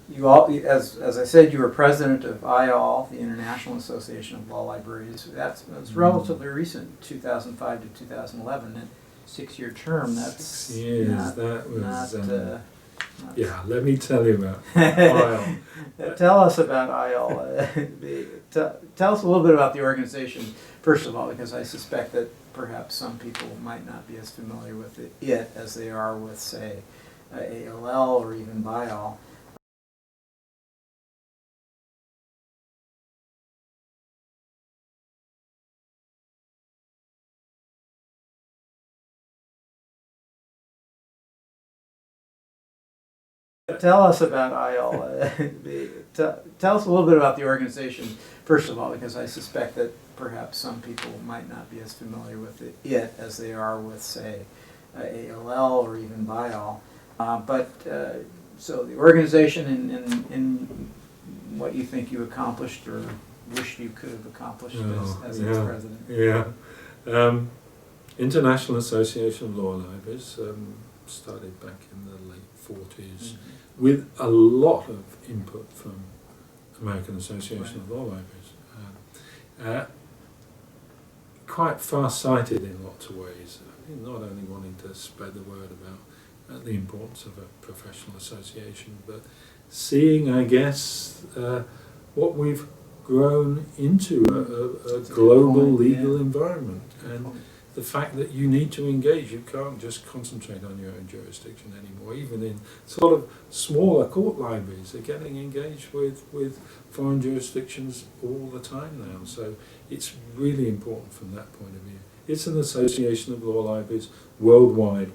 You all, as I said, you were president of IAL, the International Association of Law Librarians. That's relatively recent, 2005 to 2011, a 6-year term. That's 6 years. That was. not, yeah, let me tell you about IAL. Tell us about IAL. Tell us a little bit about the organization, first of all, because I suspect that perhaps some people might not be as familiar with it as they are with, say, ALL or even BIAL. Tell us about IAL. Tell us a little bit about the organization, first of all, because I suspect that perhaps some people might not be as familiar with it as they are with, say, ALL or even BIAL. So the organization and what you think you accomplished or wish you could have accomplished as its president. Yeah. International Association of Law Libraries started back in the late 40s with a lot of input from American Association of Law Libraries. Quite far-sighted in lots of ways. I mean, not only wanting to spread the word about the importance of a professional association, but seeing, I guess, what we've grown into a global legal environment. And the fact that you need to engage, you can't just concentrate on your own jurisdiction anymore. Even in sort of smaller court libraries, they're getting engaged with foreign jurisdictions all the time now. So it's really important from that point of view. It's an association of law libraries worldwide.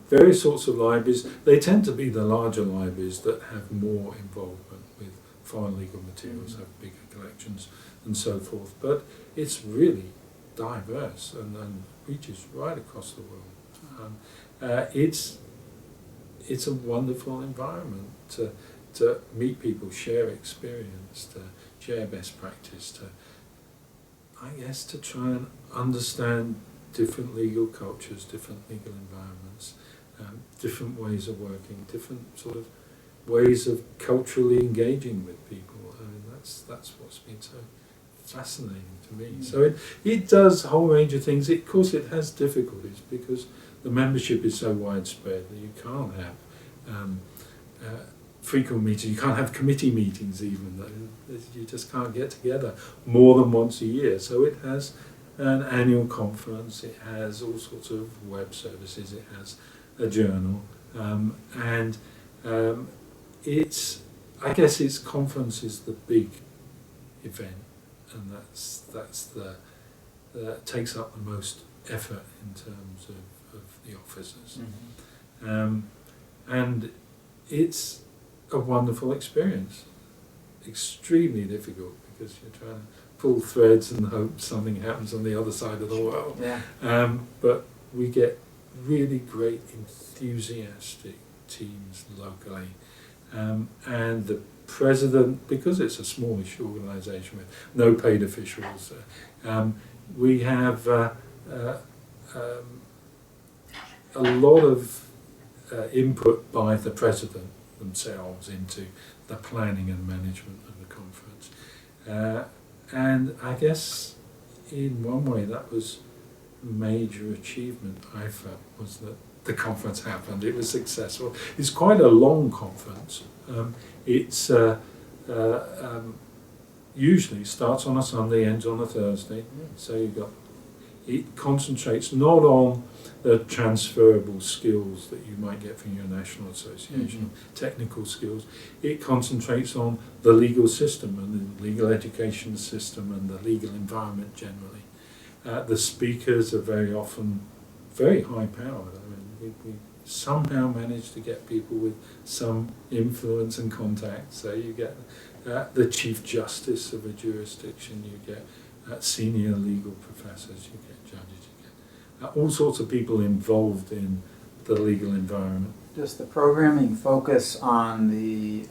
Various sorts of libraries. They tend to be the larger libraries that have more involvement with foreign legal materials, have bigger collections and so forth. But it's really diverse and reaches right across the world. It's a wonderful environment to meet people, share experience, to share best practice, to try and understand different legal cultures, different legal environments, different ways of working, different sort of ways of culturally engaging with people. I mean, that's what's been so fascinating to me. So it does a whole range of things. Of course, it has difficulties because the membership is so widespread that you can't have frequent meetings. You can't have committee meetings even. You just can't get together more than once a year. So it has an annual conference. It has all sorts of web services. It has a journal, and I guess its conference is the big event. And that takes up the most effort in terms of the officers. And it's a wonderful experience. Extremely difficult because you're trying to pull threads and hope something happens on the other side of the world. But we get really great enthusiastic teams locally. And the president, because it's a smallish organisation with no paid officials, we have a lot of input by the president themselves into the planning and management of the conference. And I guess in one way that was a major achievement, I felt, was that the conference happened. It was successful. It's quite a long conference. It's usually starts on a Sunday, ends on a Thursday. So it concentrates not on the transferable skills that you might get from your national association, technical skills. It concentrates on the legal system and the legal education system and the legal environment generally. The speakers are very often very high-powered. I mean, we somehow manage to get people with some influence and contact. So you get the Chief Justice of a jurisdiction, you get senior legal professors, you get judges, you get all sorts of people involved in the legal environment. does the programming focus on the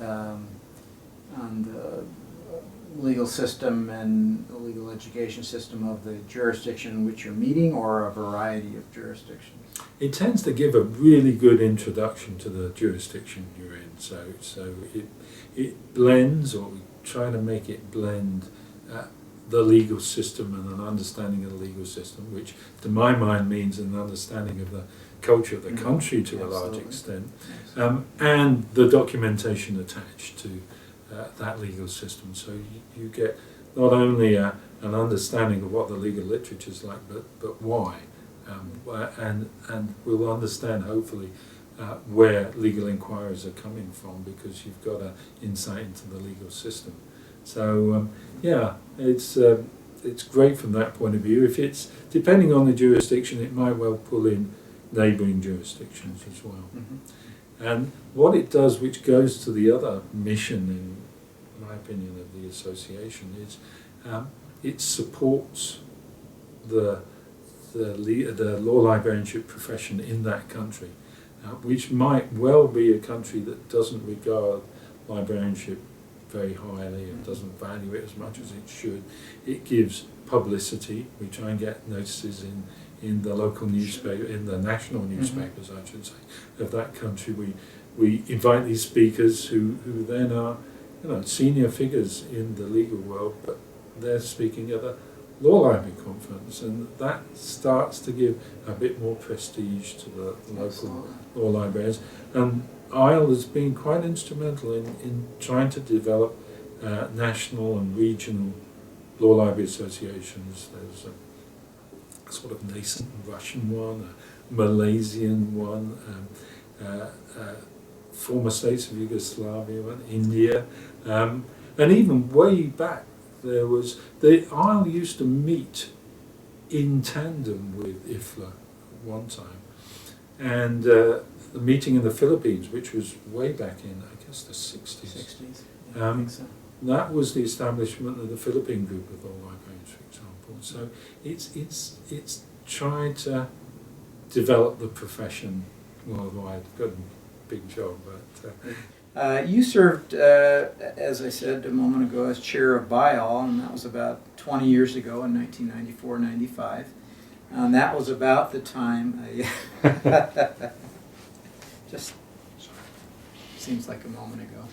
legal system and the legal education system of the jurisdiction in which you're meeting, or a variety of jurisdictions? It tends to give a really good introduction to the jurisdiction you're in. So it blends, or we try to make it blend the legal system and an understanding of the legal system, which to my mind means an understanding of the culture of the country to a large extent, and the documentation attached to that legal system. So you get not only an understanding of what the legal literature is like, but why, and we'll understand hopefully where legal inquiries are coming from, because you've got an insight into the legal system. So yeah, it's great from that point of view. If it's depending on the jurisdiction, it might well pull in neighbouring jurisdictions as well. Mm-hmm. And what it does, which goes to the other mission, in my opinion, of the association, is it supports the law librarianship profession in that country, which might well be a country that doesn't regard librarianship very highly and doesn't value it as much as it should. It gives publicity. We try and get notices in the local newspaper, in the national newspapers, I should say, of that country. We invite these speakers who then are, senior figures in the legal world, but they're speaking at a law library conference, and that starts to give a bit more prestige to the local law librarians. And ISLE has been quite instrumental in trying to develop national and regional law library associations. There's a sort of nascent Russian one, a Malaysian one, former states of Yugoslavia one, India, and even way back there was, the ISLE used to meet in tandem with IFLA at one time, and the meeting in the Philippines, which was way back in, I guess, the 60s. Yeah, I think so. That was the establishment of the Philippine group of law librarians, for example. So it's trying to develop the profession worldwide. Got a big job, but you served, as I said a moment ago, as chair of BIAL, and that was about 20 years ago in 1994-95. And that was about the time, just seems like a moment ago.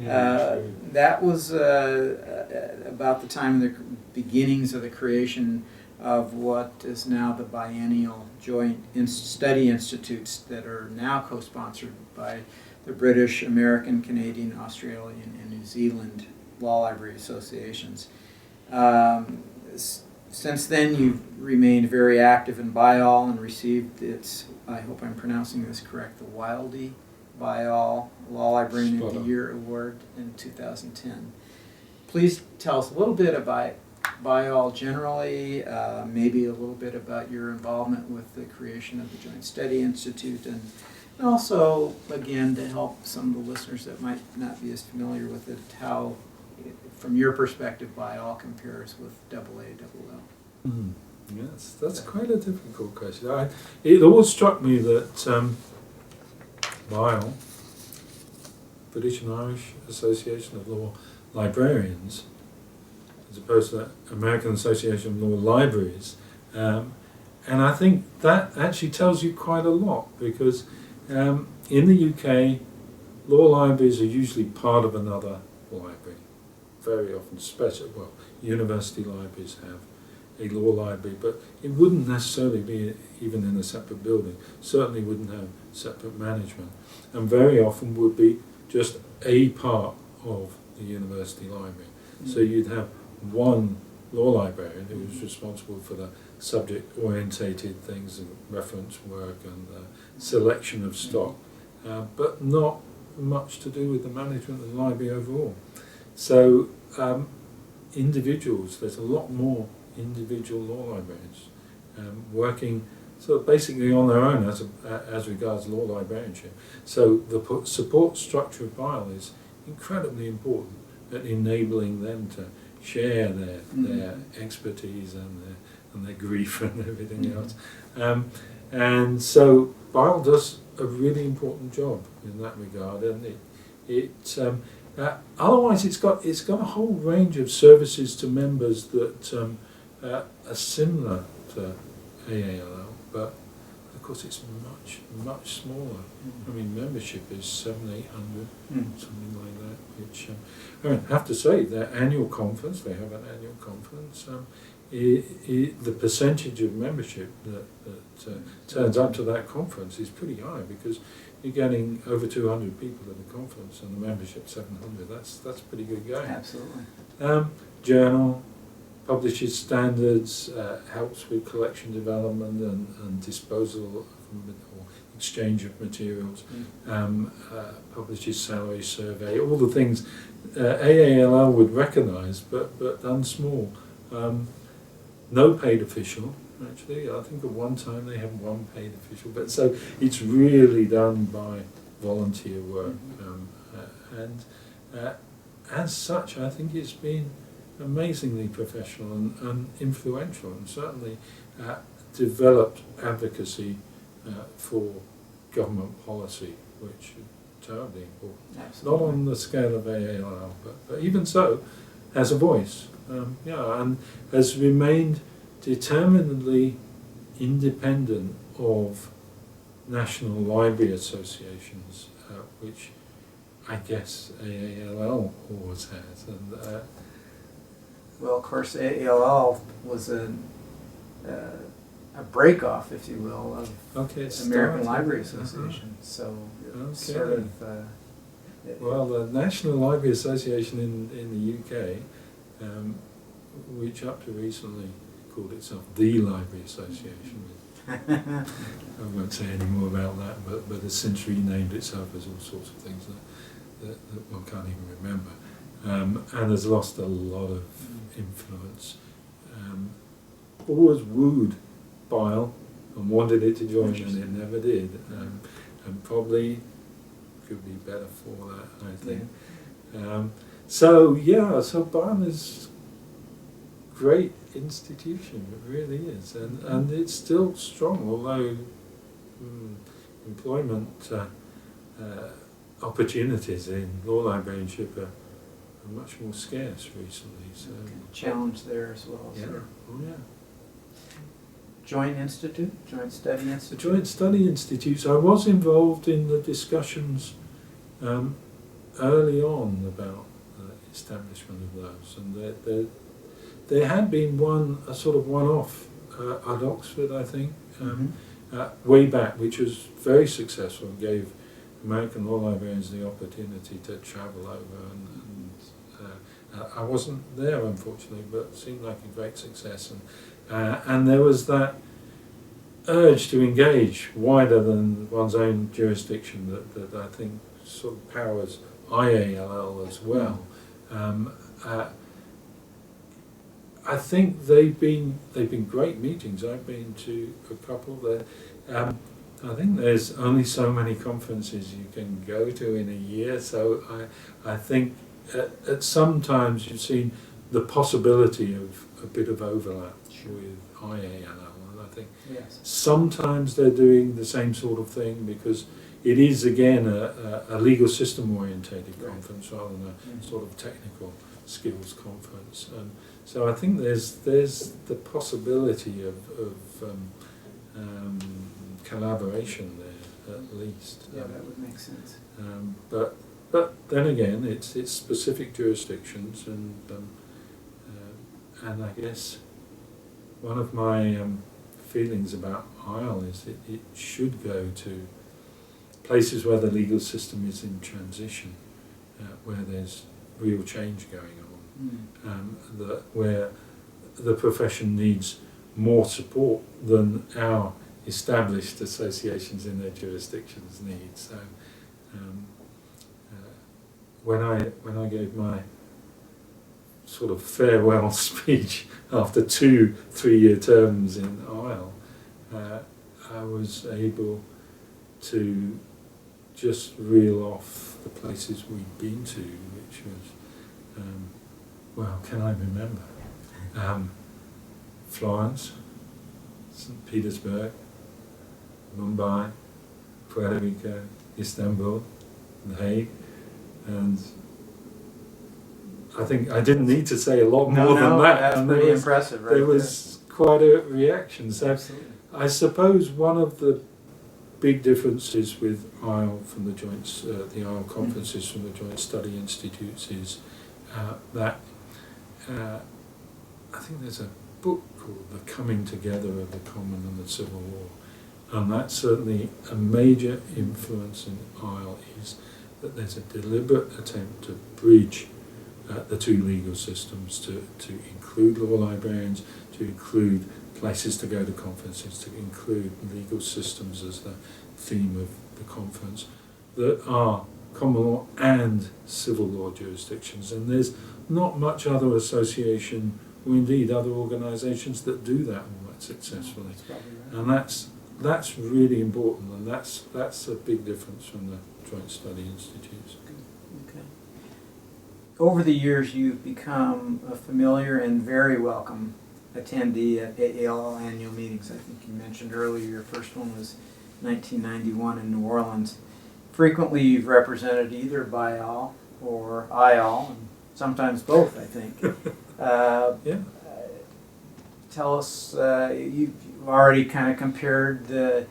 yeah. That was about the time of the beginnings of the creation of what is now the biennial joint study institutes that are now co-sponsored by the British, American, Canadian, Australian, and New Zealand Law Library Associations. Since then, you've remained very active in BIAL and received its, I hope I'm pronouncing this correct, the Wildy BIAL Law Librarian of the Year Award in 2010. Please tell us a little bit about BIAL generally, maybe a little bit about your involvement with the creation of the Joint Study Institute, and also, again, to help some of the listeners that might not be as familiar with it, how, from your perspective, BIAL compares with AALL. Yes, that's quite a difficult question. It always struck me that BIAL, British and Irish Association of Law Librarians, as opposed to the American Association of Law Libraries, and I think that actually tells you quite a lot, because in the UK, law libraries are usually part of another library. Very often, university libraries have a law library, but it wouldn't necessarily be even in a separate building. Certainly wouldn't have separate management, and very often would be just a part of the university library. So you'd have one law librarian who was responsible for the subject-orientated things and reference work and the selection of stock, but not much to do with the management of the library overall. So individuals, there's a lot more individual law librarians working sort of basically on their own as regards law librarianship. So the support structure of BIAL is incredibly important at enabling them to share their expertise and and their grief and everything else. And so BILE does a really important job in that regard, and otherwise it's got a whole range of services to members that are similar to AALL, but of course it's much smaller. I mean, membership is 700-800, something like that. Which I have to say, their annual conference, they have an annual conference. The percentage of membership that turns up to that conference is pretty high, because you're getting over 200 people at the conference and the membership 700. That's pretty good going. Absolutely. Journal publishes standards, helps with collection development and disposal or exchange of materials, publishes salary survey, all the things AALL would recognise, but done small. No paid official, actually. I think at one time they had one paid official, but so it's really done by volunteer work. And as such, I think it's been amazingly professional and influential, and certainly developed advocacy for government policy, which is terribly important. Absolutely. Not on the scale of AALL, but even so, has a voice. And has remained determinedly independent of national library associations, which I guess AALL always has. And well, of course, AALL was a break-off, if you will, of American Library Association. So it's sort of. Well, the National Library Association in the UK, which up to recently called itself the Library Association. I won't say any more about that, but has since renamed itself as all sorts of things that one can't even remember, and has lost a lot of influence. Always wooed BILE and wanted it to join, and it never did, and probably could be better for that, I think. So BILE is a great institution, it really is, and it's still strong, although employment opportunities in law librarianship are much more scarce recently. So challenge there as well. Yeah. So. Oh, yeah. Joint Study Institute? The Joint Study Institutes, I was involved in the discussions early on about the establishment of those, and there had been a sort of one-off at Oxford, I think, way back, which was very successful and gave American law librarians the opportunity to travel over, and I wasn't there, unfortunately, but it seemed like a great success, and there was that urge to engage wider than one's own jurisdiction that I think sort of powers IALL as well. I think they've been great meetings. I've been to a couple there. I think there's only so many conferences you can go to in a year, so I think at some times you've seen the possibility of a bit of overlap with IALL, and I think sometimes they're doing the same sort of thing, because it is again a legal system orientated conference rather than a sort of technical skills conference. So I think there's the possibility of collaboration there, at least. Yeah, that would make sense. But then again, it's specific jurisdictions, and I guess one of my feelings about IALL is it should go to places where the legal system is in transition, where there's real change going on, where the profession needs more support than our established associations in their jurisdictions need. So when I gave my sort of farewell speech after 2 3-year terms in IALL, I was able to just reel off the places we'd been to, which was, well, can I remember? Florence, St. Petersburg, Mumbai, Puerto Rico, Istanbul, The Hague, and I think I didn't need to say a lot more than that. That's and pretty impressive, right? There was quite a reaction. So Absolutely. I suppose one of the big differences with IEL from the the IEL conferences from the Joint Study Institutes is that I think there's a book called The Coming Together of the Common and the Civil War, and that's certainly a major influence in IEL is that there's a deliberate attempt to bridge the two legal systems, to include law librarians, to include places to go to conferences, to include legal systems as the theme of the conference, that are common law and civil law jurisdictions. And there's not much other association, or indeed other organisations, that do that all that successfully. That's probably right. And that's really important, and that's a big difference from the Joint Study Institutes. Okay. Over the years, you've become a familiar and very welcome attendee at AAL annual meetings. I think you mentioned earlier your first one was 1991 in New Orleans. Frequently, you've represented either BIAL or IAL, and sometimes both, I think. Yeah. Tell us, you've already kind of compared the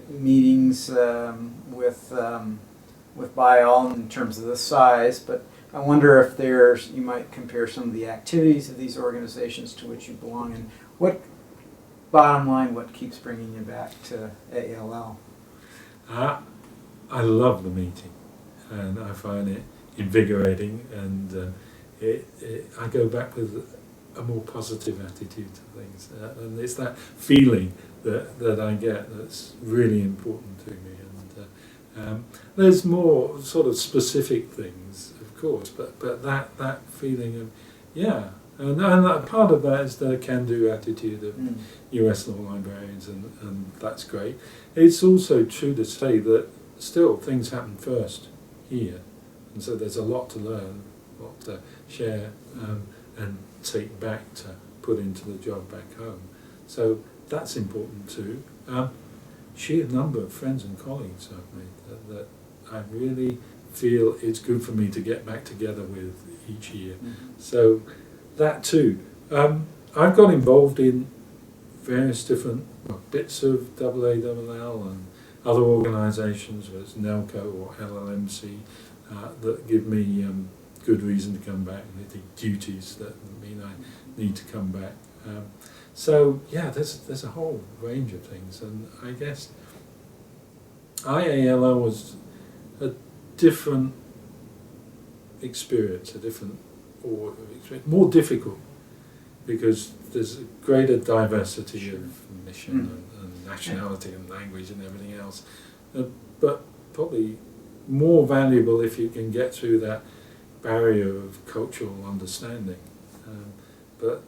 meetings with BIAL in terms of the size, but I wonder if you might compare some of the activities of these organizations to which you belong, and bottom line, what keeps bringing you back to AALL? I love the meeting, and I find it invigorating, and I go back with a more positive attitude to things, and it's that feeling that I get that's really important to me. And there's more sort of specific things, of course, but that feeling of and that part of that is the can-do attitude of US law librarians, and that's great. It's also true to say that still things happen first here, and so there's a lot to learn, a lot to share, and take back to put into the job back home. So that's important too. Sheer number of friends and colleagues I've made that I really feel it's good for me to get back together with each year. So that too. I've got involved in various different bits of AALL and other organisations, whether it's NELCO or LLMC, that give me good reason to come back, and the duties that mean I need to come back. So yeah, there's a whole range of things, and I guess IALO was a different experience, or more difficult, because there's a greater diversity of mission and nationality and language and everything else, but probably more valuable if you can get through that barrier of cultural understanding. But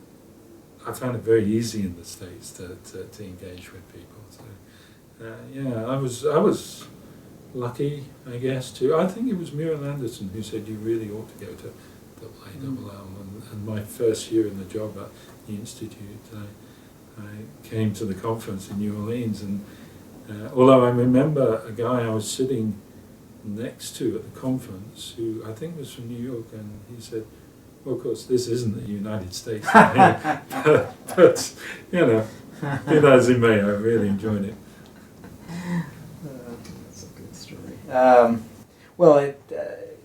I found it very easy in the States to engage with people. So I was lucky, I guess, too. I think it was Muriel Anderson who said you really ought to go to AALL. And my first year in the job at the Institute, I came to the conference in New Orleans, and although I remember a guy I was sitting next to at the conference who I think was from New York, and he said, well, of course, this isn't the United States, but you know, be that as it may, I really enjoyed it. That's a good story. Well, it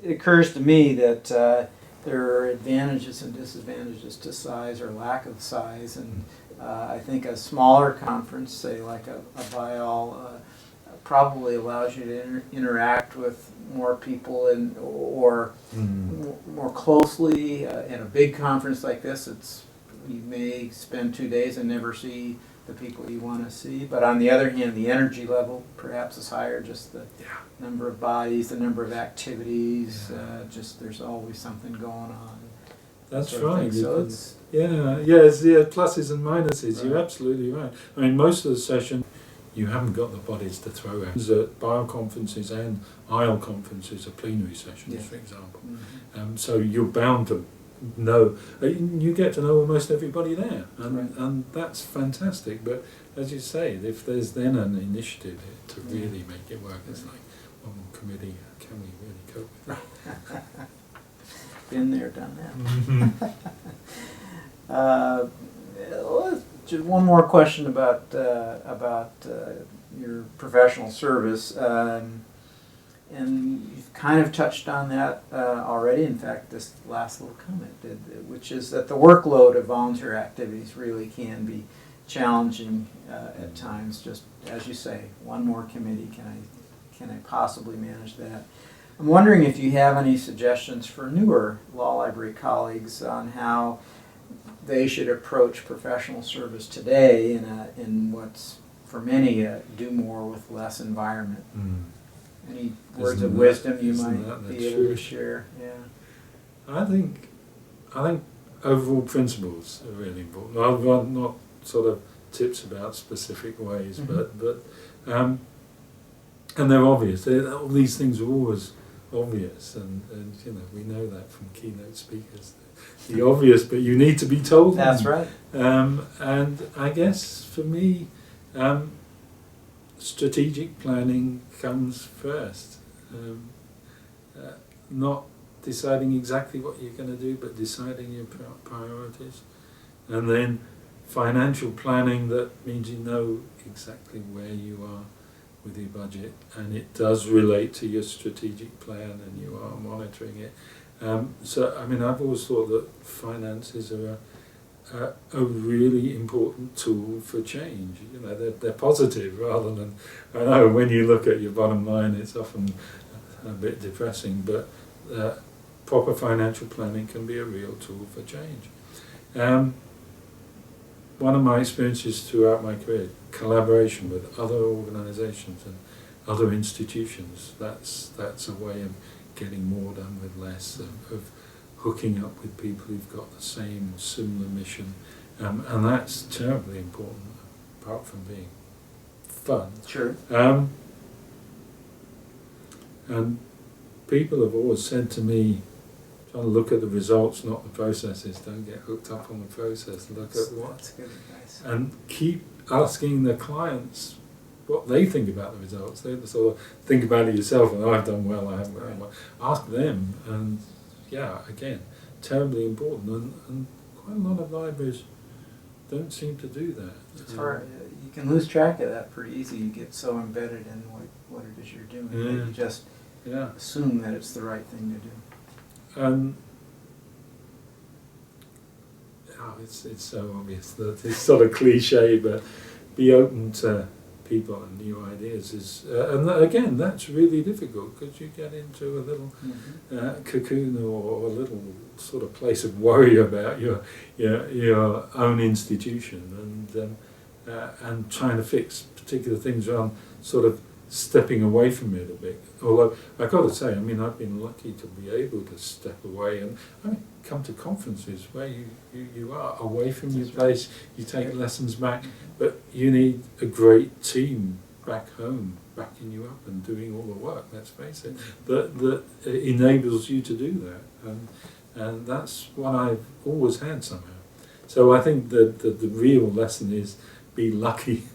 occurs to me that there are advantages and disadvantages to size or lack of size, and I think a smaller conference, say like a BIAL, probably allows you to interact with more people or more closely. In a big conference like this, you may spend 2 days and never see the people you want to see. But on the other hand, the energy level perhaps is higher, just the number of bodies, the number of activities, just there's always something going on. That's right. So it's pluses and minuses. Right. You're absolutely right. I mean, most of the session, you haven't got the bodies to throw at. BIAL conferences and IEL conferences are plenary sessions, for example. So you're bound to know, you get to know almost everybody there, and Right. and that's fantastic. But as you say, if there's then an initiative to really make it work, it's like, one more committee, can we really cope with that? Been there, done that. Mhm. Just one more question about your professional service, and you've kind of touched on that already. In fact, this last little comment did, which is that the workload of volunteer activities really can be challenging at times. Just as you say, one more committee, can I possibly manage that? I'm wondering if you have any suggestions for newer law library colleagues on how they should approach professional service today in what's, for many, a do more with less environment. Mm. Any words Isn't of that- wisdom you isn't might that the be able to truth? share? Yeah. I think overall principles are really important. I've got not sort of tips about specific ways, Mhm. but and they're obvious. All these things are always obvious, and you know, we know that from keynote speakers. The obvious, but you need to be told. That's them. right. And I guess for me, strategic planning comes first. Not deciding exactly what you're going to do, but deciding your priorities. And then financial planning, that means you know exactly where you are with your budget, and it does relate to your strategic plan, and you are monitoring it. So, I mean, I've always thought that finances are a really important tool for change. You know, they're positive rather than, I know when you look at your bottom line, it's often a bit depressing, but proper financial planning can be a real tool for change. One of my experiences throughout my career, collaboration with other organisations and other institutions, that's a way of getting more done with less, of hooking up with people who've got the same similar mission, and that's terribly important, apart from being fun. Sure. And people have always said to me, trying to look at the results, not the processes. Don't get hooked up on the process. Look at what. That's good advice. And keep asking the clients what they think about the results. They sort of think about it yourself, and I've done well, I haven't done well. Ask them, and yeah, again, terribly important. And quite a lot of libraries don't seem to do that. It's hard. You can lose track of that pretty easy. You get so embedded in what it is you're doing that you just assume that it's the right thing to do. It's so obvious that it's sort of cliche, but be open to people and new ideas is, and again, that's really difficult because you get into a little cocoon or a little sort of place of worry about your own institution, and trying to fix particular things around sort of stepping away from it a bit. Although I've got to say, I mean, I've been lucky to be able to step away and come to conferences where you are away from your place, you take lessons back, but you need a great team back home backing you up and doing all the work, let's face it, that enables you to do that. And that's what I've always had somehow. So I think that the real lesson is be lucky.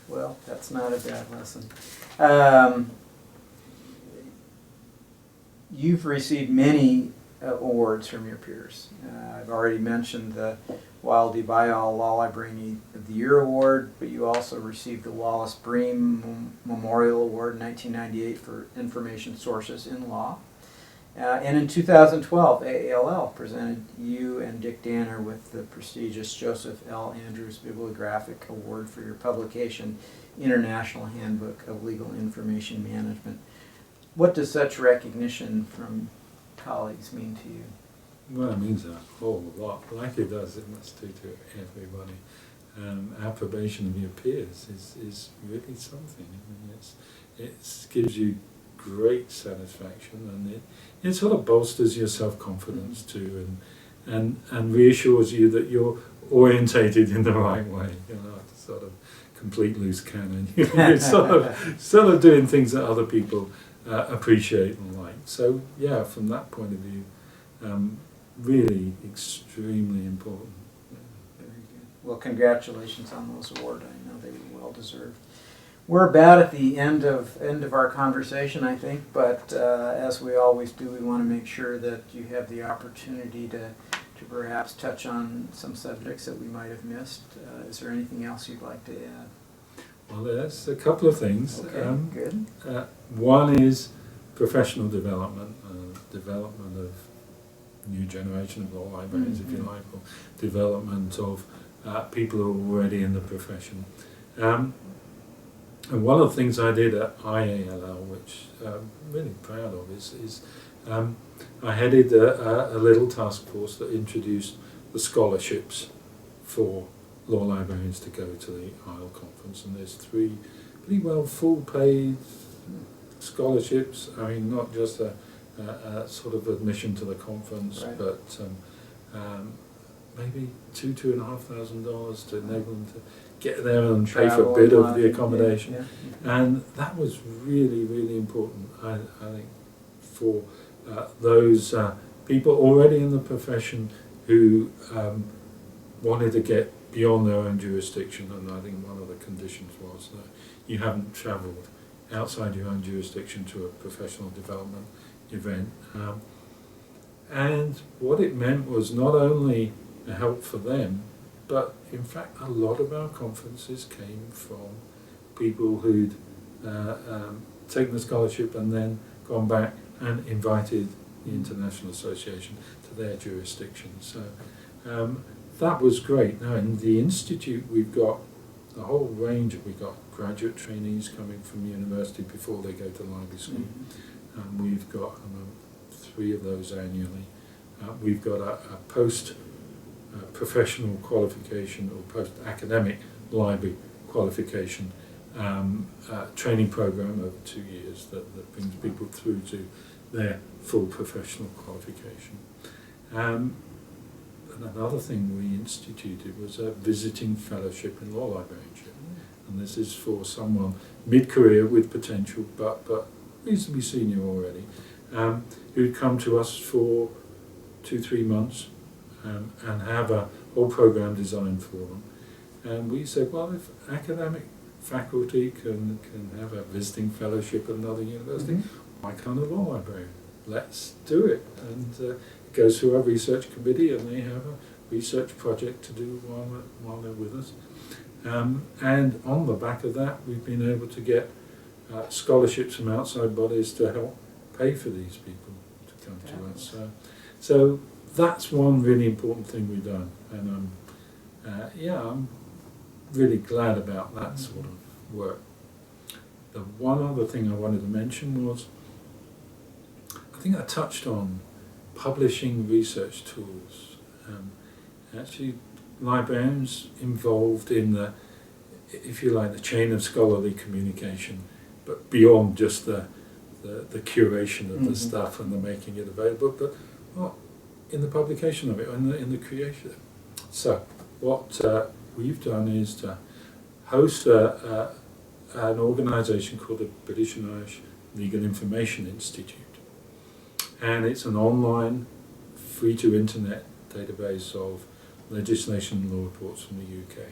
Well, that's not a bad lesson. You've received many awards from your peers. I've already mentioned the Wildy Bayall Law Librarian of the Year Award, but you also received the Wallace Bream Memorial Award in 1998 for information sources in law. And in 2012, AALL presented you and Dick Danner with the prestigious Joseph L. Andrews Bibliographic Award for your publication, International Handbook of Legal Information Management. What does such recognition from colleagues mean to you? Well, it means a whole lot. Like it does, it must do to everybody. Approbation of your peers is really something. I mean, it gives you great satisfaction, and it sort of bolsters your self-confidence too, and reassures you that you're orientated in the right way. You know, sort of complete loose cannon. You're sort of doing things that other people appreciate and like. So yeah, from that point of view, really extremely important. Very good. Well, congratulations on those awards. I know they were well deserved. We're about at the end of our conversation, I think, but as we always do, we want to make sure that you have the opportunity to perhaps touch on some subjects that we might have missed. Is there anything else you'd like to add? Well, there's a couple of things. Okay, good. One is professional development, development of new generation of law librarians, if you like, or development of people who are already in the profession. And one of the things I did at IALL, which I'm really proud of, is I headed a little task force that introduced the scholarships for law librarians to go to the IALL conference, and there's 3 pretty well full-paid scholarships. I mean, not just a sort of admission to the conference, right, but maybe $2,500 to enable them to get there and pay for a bit of the accommodation. And that was really, really important, I think, for those people already in the profession who wanted to get beyond their own jurisdiction. And I think one of the conditions was that you haven't travelled outside your own jurisdiction to a professional development event. And what it meant was not only a help for them, but in fact a lot of our conferences came from people who'd taken the scholarship and then gone back and invited the International Association to their jurisdiction. So that was great. Now in the Institute we've got a whole range we've got graduate trainees coming from university before they go to library school. We've got 3 of those annually. We've got a post-professional qualification or post-academic library qualification training program over 2 years that brings people through to their full professional qualification. And another thing we instituted was a visiting fellowship in law librarianship. And this is for someone mid-career with potential, but reasonably senior already, who'd come to us for 2-3 months and have a whole program designed for them. And we said, well, if academic faculty can have a visiting fellowship at another university, why can't a law librarian? Let's do it. And it goes through our research committee, and they have a research project to do while they're with us. And on the back of that, we've been able to get scholarships from outside bodies to help pay for these people to come to us. So that's one really important thing we've done, and I'm really glad about that sort of work. The one other thing I wanted to mention was, I think I touched on publishing research tools. Actually, librarians involved in the, if you like, the chain of scholarly communication, but beyond just the curation of the stuff and the making it available, but in the publication of it, in the creation. So what we've done is to host an organisation called the British and Irish Legal Information Institute, and it's an online, free-to-internet database of legislation and law reports from the UK.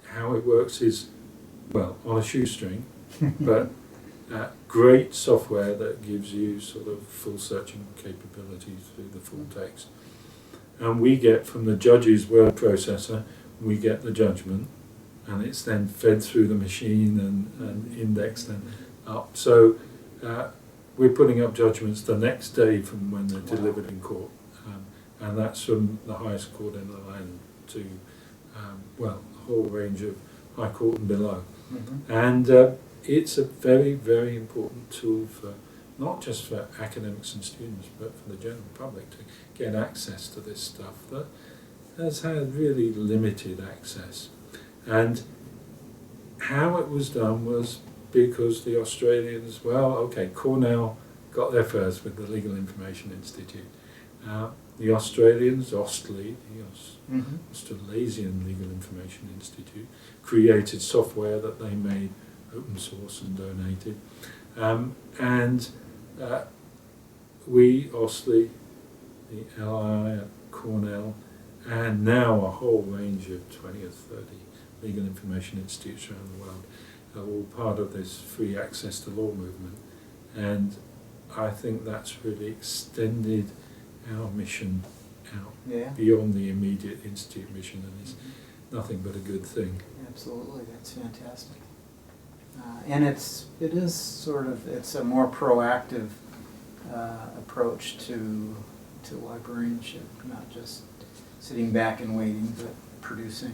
How it works is, well, on a shoestring, but great software that gives you sort of full searching capabilities through the full text. And we get from the judge's word processor, we get the judgment, and it's then fed through the machine and indexed and up. So we're putting up judgments the next day from when they're delivered in court. And that's from the highest court in the land to, a whole range of high court and below. And it's a very, very important tool for, not just for academics and students, but for the general public to get access to this stuff that has had really limited access. And how it was done was because the Australians, Cornell got there first with the Legal Information Institute. The Australians, AustLEI, the Australasian Legal Information Institute, created software that they made open source and donated. And we, Osley, the LI at Cornell, and now a whole range of 20 or 30 legal information institutes around the world are all part of this free access to law movement. And I think that's really extended our mission out beyond the immediate institute mission, and it's nothing but a good thing. Absolutely, that's fantastic. And it's a more proactive approach to librarianship, not just sitting back and waiting, but producing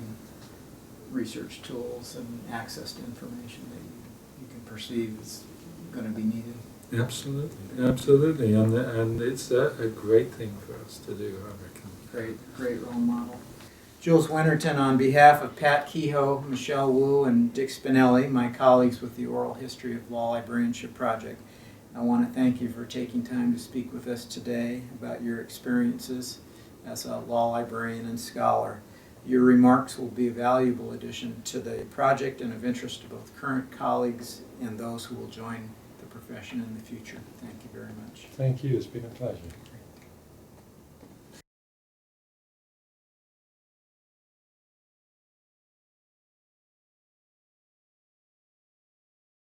research tools and access to information that you can perceive is going to be needed. Absolutely, absolutely, and it's a great thing for us to do, I reckon. Great role model. Jules Winterton, on behalf of Pat Kehoe, Michelle Wu, and Dick Spinelli, my colleagues with the Oral History of Law Librarianship Project, I want to thank you for taking time to speak with us today about your experiences as a law librarian and scholar. Your remarks will be a valuable addition to the project and of interest to both current colleagues and those who will join the profession in the future. Thank you very much. Thank you, it's been a pleasure.